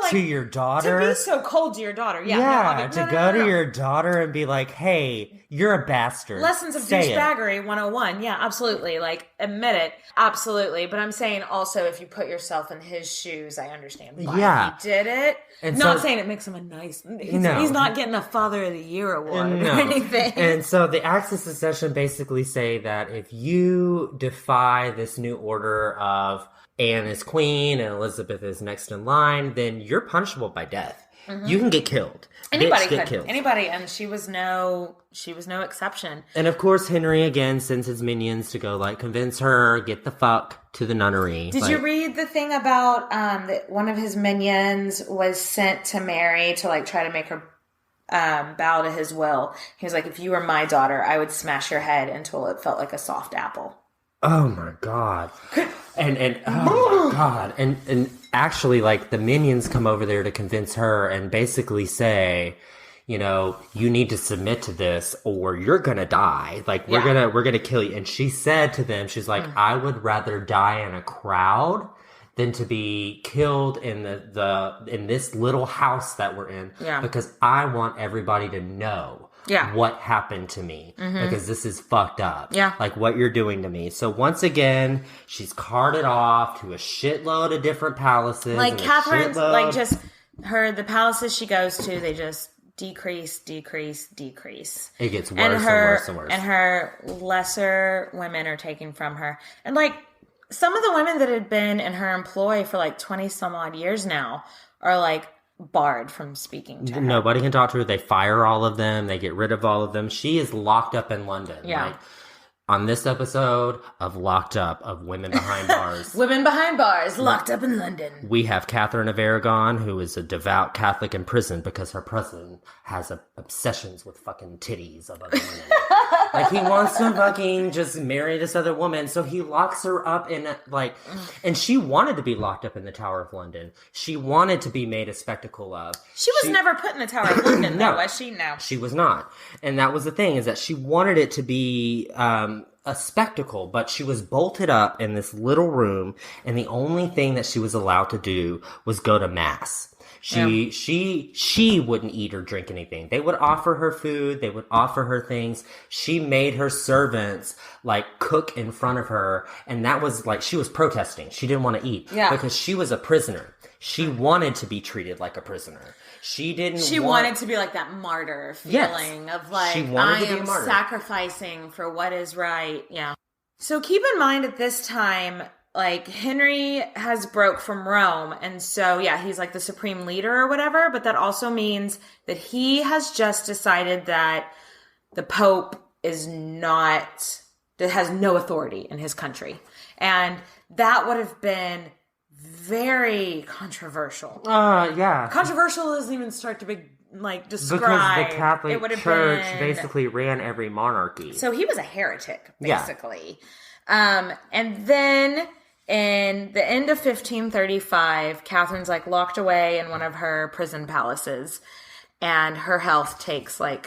to your daughter... To be so cold to your daughter. Go to your daughter and be like, hey, you're a bastard. Lessons of douchebaggery 101. Yeah, absolutely. Like, admit it. Absolutely. But I'm saying also, if you put yourself in his shoes, I understand why he did it. And not saying it makes him a nice... He's not getting a Father of the Year award or anything. And so the Acts of Succession basically say that if you defy this new order of Anne is queen and Elizabeth is next in line, then you're punishable by death. You can get killed. Anybody could. Anybody, and she was no exception. And of course, Henry again sends his minions to go, like, convince her, get the fuck to the nunnery. Did you read the thing about that one of his minions was sent to Mary to, like, try to make her bow to his will? He was like, if you were my daughter, I would smash your head until it felt like a soft apple. Oh my god. And oh my god. And actually, like, the minions come over there to convince her and basically say, you know, you need to submit to this or you're gonna die. Like, we're gonna kill you. And she said to them, she's like, I would rather die in a crowd than to be killed in in this little house that we're in. Yeah. Because I want everybody to know what happened to me. Because this is fucked up. Yeah. Like, what you're doing to me. So once again, she's carted off to a shitload of different palaces. Like, Catherine's, like, just the palaces she goes to, they just decrease. It gets worse and worse and worse. And her lesser women are taken from her. And, like, some of the women that had been in her employ for, like, 20 some odd years now are, like, barred from speaking to her. Nobody can talk to her. They fire all of them. They get rid of all of them. She is locked up in London. Yeah. Like, on this episode of Locked Up, of Women Behind Bars. Women Behind Bars, locked up in London. We have Catherine of Aragon, who is a devout Catholic in prison because her president has obsessions with fucking titties of other women. Like, he wants to fucking just marry this other woman, so he locks her up in, like... And she wanted to be locked up in the Tower of London. She wanted to be made a spectacle of. She was never put in the Tower of London, though, was she? No. She was not. And that was the thing, is that she wanted it to be... a spectacle, but she was bolted up in this little room, and the only thing that she was allowed to do was go to mass. She wouldn't eat or drink anything. They would offer her food, they would offer her things. She made her servants, like, cook in front of her, and that was like, she was protesting. She didn't want to eat because she was a prisoner. She wanted to be treated like a prisoner. She wanted to be like that martyr feeling of, like, I am sacrificing for what is right. Yeah. So keep in mind at this time, like Henry has broke from Rome, and so yeah, he's like the supreme leader or whatever, but that also means that he has just decided that the Pope has no authority in his country. And that would have been very controversial. Yeah. Controversial doesn't even start to be describe. Because the Catholic Church basically ran every monarchy. So he was a heretic, basically. Yeah. And then in the end of 1535, Catherine's locked away in one of her prison palaces, and her health takes a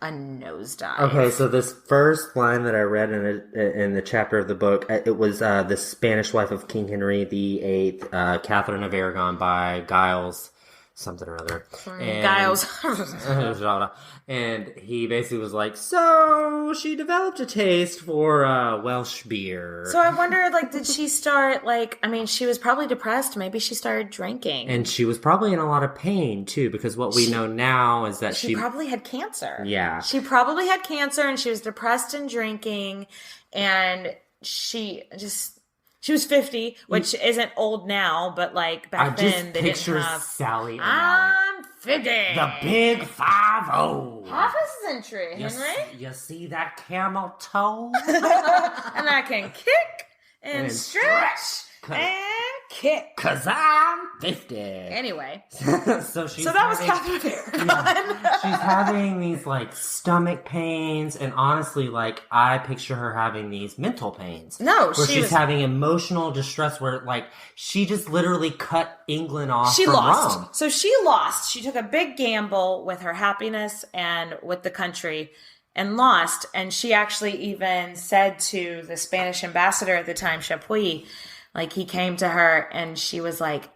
nosedive. Okay, so this first line that I read in the chapter of the book, it was the Spanish wife of King Henry VIII, Catherine of Aragon by Giles, something or other. Giles. And he basically was like, so she developed a taste for Welsh beer. So I wonder, did she start, she was probably depressed. Maybe she started drinking. And she was probably in a lot of pain, too, because what we know now is that she probably had cancer. Yeah. She probably had cancer, and she was depressed and drinking, and she was 50, which isn't old now, but back then they didn't have Sally. I'm 50. The big 50. Half a century, Henry. You see that camel toe? And I can kick and stretch and kick. 'Cause I'm 50. Anyway. So that was Catherine of Aragon. Yeah, she's having these stomach pains, and honestly, I picture her having these mental pains. No, where she's having emotional distress, where she just literally cut England off. She from lost. Rome. So she lost. She took a big gamble with her happiness and with the country, and lost. And she actually even said to the Spanish ambassador at the time, Chapuis, he came to her and she was like,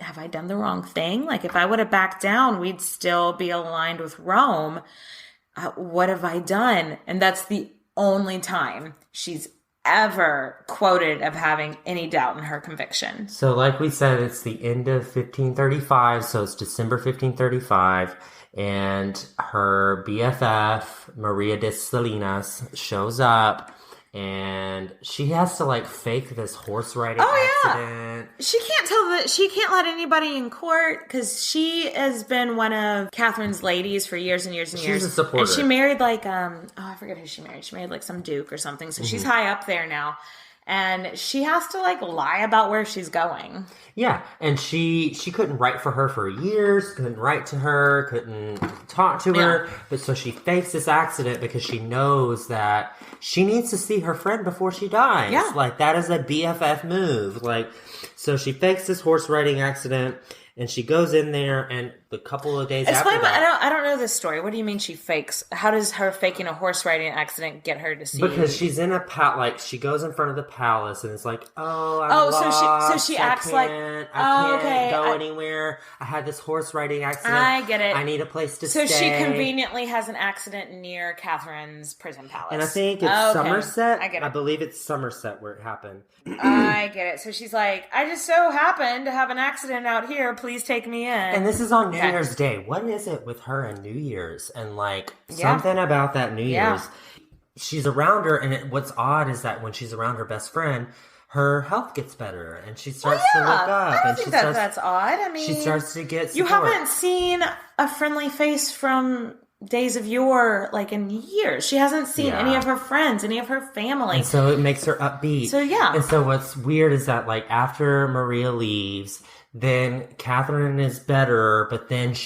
have I done the wrong thing? If I would have backed down, we'd still be aligned with Rome. What have I done? And that's the only time she's ever quoted of having any doubt in her conviction. So like we said, it's the end of 1535, so it's December 1535, and her BFF, Maria de Salinas, shows up. And she has to fake this horse riding accident. She can't let anybody in court because she has been one of Catherine's ladies for years and years and years. She's a supporter. And she married I forget who she married. She married some duke or something. So she's high up there now. And she has to lie about where she's going. Yeah, and she couldn't write for her for years, couldn't write to her, couldn't talk to her. But so she fakes this accident because she knows that she needs to see her friend before she dies. Yeah. That is a BFF move. So she fakes this horse riding accident, and she goes in there, and a couple of days after that... I don't know this story. What do you mean she fakes? How does her faking a horse riding accident get her to see? Because she's in a she goes in front of the palace, and it's I'm lost. So she acts I can't go anywhere. I had this horse riding accident. I get it. I need a place to stay. So she conveniently has an accident near Catherine's prison palace. And I think it's Somerset. I get it. I believe it's Somerset where it happened. I get it. So she's like, I just so happened to have an accident out here. Please take me in. And this is on New Year's Day. What is it with her and New Year's? And something about that New Year's. She's around her, and what's odd is that when she's around her best friend, her health gets better, and she starts to look up. I don't think that's odd. I mean, she starts to get support. You haven't seen a friendly face from days of yore, in years. She hasn't seen any of her friends, any of her family. And so it makes her upbeat. So, yeah. And so what's weird is that, after Maria leaves... Then Catherine is better, but then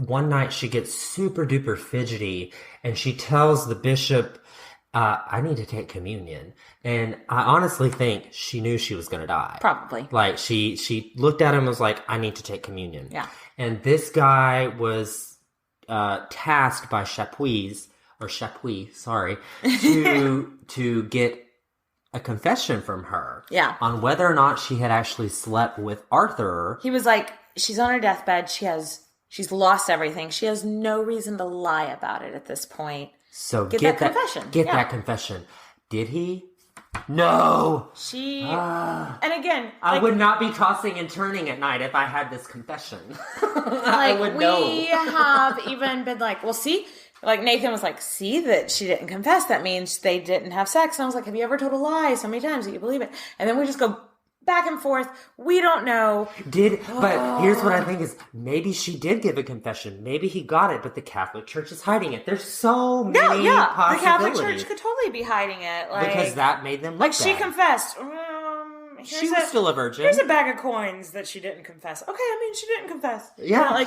one night she gets super duper fidgety, and she tells the bishop, I need to take communion. And I honestly think she knew she was going to die. Probably. She looked at him and was like, I need to take communion. Yeah. And this guy was tasked by Chapuis, to get a confession from her on whether or not she had actually slept with Arthur. He was like, she's on her deathbed. She's lost everything. She has no reason to lie about it at this point. So get that confession. Get that confession. Did he? No. And again, I would not be tossing and turning at night if I had this confession. I would know. We have even been well, see, like Nathan was like, see that she didn't confess. That means they didn't have sex. And I was like, have you ever told a lie so many times that you believe it? And then we just go back and forth. We don't know. But here's what I think is, maybe she did give a confession. Maybe he got it, but the Catholic Church is hiding it. There's so many possibilities. The Catholic Church could totally be hiding it. Because that made them look like, she bad. confessed. She was still a virgin. Here's a bag of coins that she didn't confess. Okay, I mean, she didn't confess. Yeah.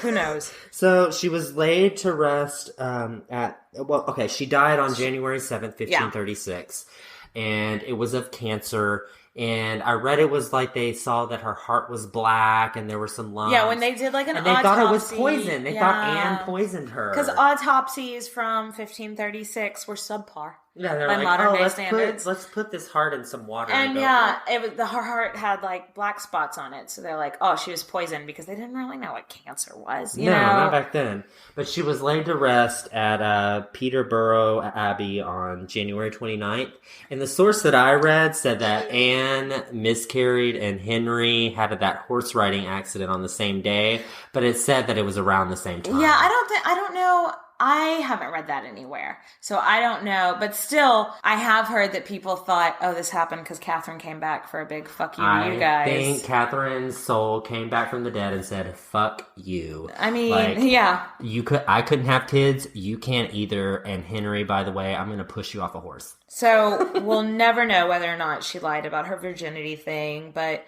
Who knows? So she was laid to rest she died on January 7th, 1536. Yeah. And it was of cancer. And I read it was like they saw that her heart was black and there were some lumps. Yeah, when they did like an autopsy. And they thought it was poison. They thought Anne poisoned her. Because autopsies from 1536 were subpar. Yeah, they're by like, modern day standards. Let's put this heart in some water. And her heart had like black spots on it. So they're like, oh, she was poisoned, because they didn't really know what cancer was. You know? Not back then. But she was laid to rest at Peterborough Abbey on January 29th. And the source that I read said that Anne miscarried and Henry had that horse riding accident on the same day. But it said that it was around the same time. Yeah, I don't know. I haven't read that anywhere, so I don't know. But still, I have heard that people thought, oh, this happened because Catherine came back for a big fuck you to you guys. I think Catherine's soul came back from the dead and said, fuck you. I mean, I couldn't have kids. You can't either. And Henry, by the way, I'm going to push you off a horse. So we'll never know whether or not she lied about her virginity thing, but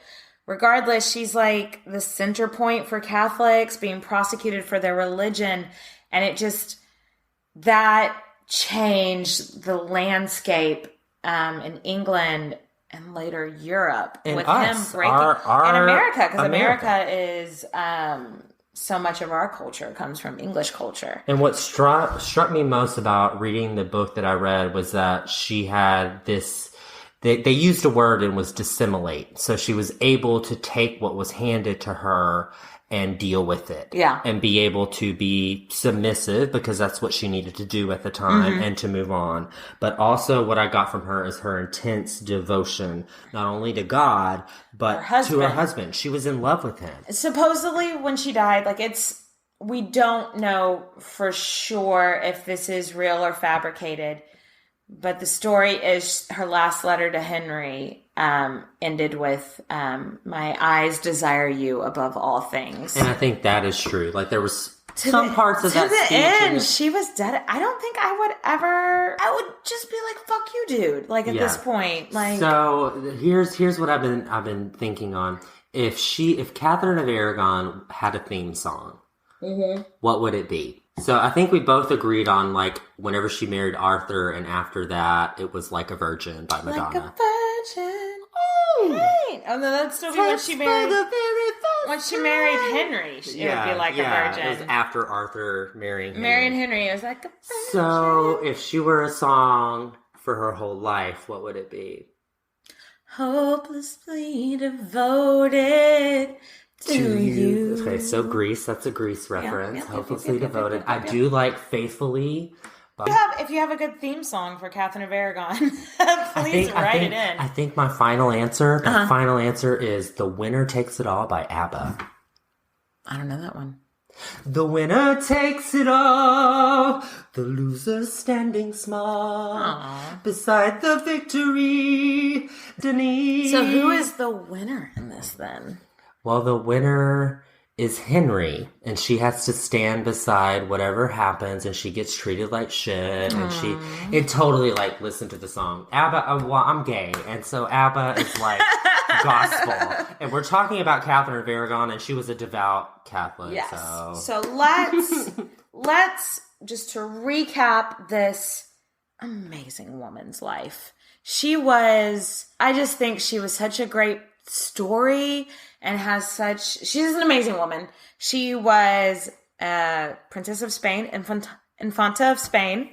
regardless, she's like the center point for Catholics being prosecuted for their religion. And it just, that changed the landscape in England and later Europe. And with us, him breaking, and America, because America is, so much of our culture comes from English culture. And what struck me most about reading the book that I read was that she had this, they used a word and was dissimulate. So she was able to take what was handed to her and deal with it. Yeah. And be able to be submissive, because that's what she needed to do at the time, and to move on. But also what I got from her is her intense devotion, not only to God, but to her husband. She was in love with him. Supposedly when she died, we don't know for sure if this is real or fabricated, but the story is her last letter to Henry ended with, my eyes desire you above all things. And I think that is true. Like, there was some parts of that speech. To the end, she was dead. I don't think I would just be like, fuck you, dude. Like, at this point. Like, so here's what I've been thinking on. If Catherine of Aragon had a theme song, what would it be? So I think we both agreed on, like, whenever she married Arthur, and after that, it was Like a Virgin by Madonna. Like a virgin. Right. Oh, no, that'd still be when she married. When she married Henry, it would be Like a Virgin. It was after Arthur marrying Henry. Marrying Henry, it was like a virgin. So if she were a song for her whole life, what would it be? Hopelessly devoted to you. Okay, so Grease. That's a Grease reference. Hopelessly devoted. I do like Faithfully. If you have a good theme song for Catherine of Aragon, please write it in. I think my final answer, is The Winner Takes It All by ABBA. I don't know that one. The winner takes it all, the loser standing small. Beside the victory, Denise. So who is the winner in this then? Well, the winner is Henry, and she has to stand beside whatever happens, and she gets treated like shit, and it totally, like, listen to the song. ABBA, well, I'm gay, and so ABBA is like gospel. And we're talking about Catherine of Aragon, and she was a devout Catholic. Yes. So let's just to recap this amazing woman's life. I just think she was such a great story, and she's an amazing woman. She was Princess of Spain, Infanta of Spain,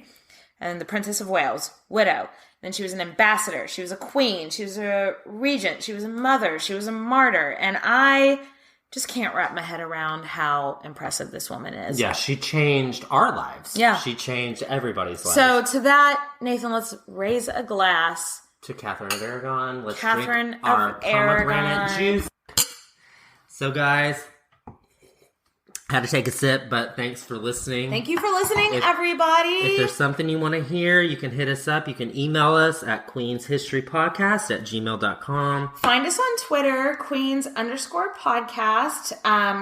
and the Princess of Wales, widow. Then she was an ambassador. She was a queen. She was a regent. She was a mother. She was a martyr. And I just can't wrap my head around how impressive this woman is. Yeah, she changed our lives. Yeah. She changed everybody's lives. So to that, Nathan, let's raise a glass. To Catherine of Aragon. Let's Catherine drink our of pomegranate Aragon. juice. So, guys, Had to take a sip, but thanks for listening. Thank you for listening, everybody. If there's something you want to hear, you can hit us up. You can email us at queenshistorypodcast@gmail.com. Find us on Twitter, Queens_podcast.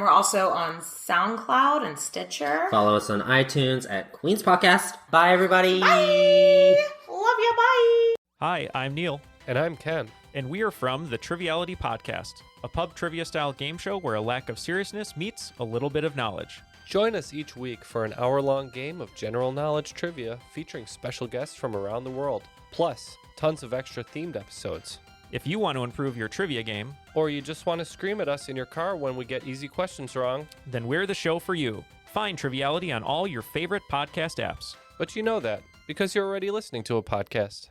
We're also on SoundCloud and Stitcher. Follow us on iTunes at Queens Podcast. Bye, everybody. Bye. Love you. Bye. Hi, I'm Neil. And I'm Ken. And we are from the Triviality Podcast, a pub trivia-style game show where a lack of seriousness meets a little bit of knowledge. Join us each week for an hour-long game of general knowledge trivia featuring special guests from around the world, plus tons of extra themed episodes. If you want to improve your trivia game, or you just want to scream at us in your car when we get easy questions wrong, then we're the show for you. Find Triviality on all your favorite podcast apps. But you know that, because you're already listening to a podcast.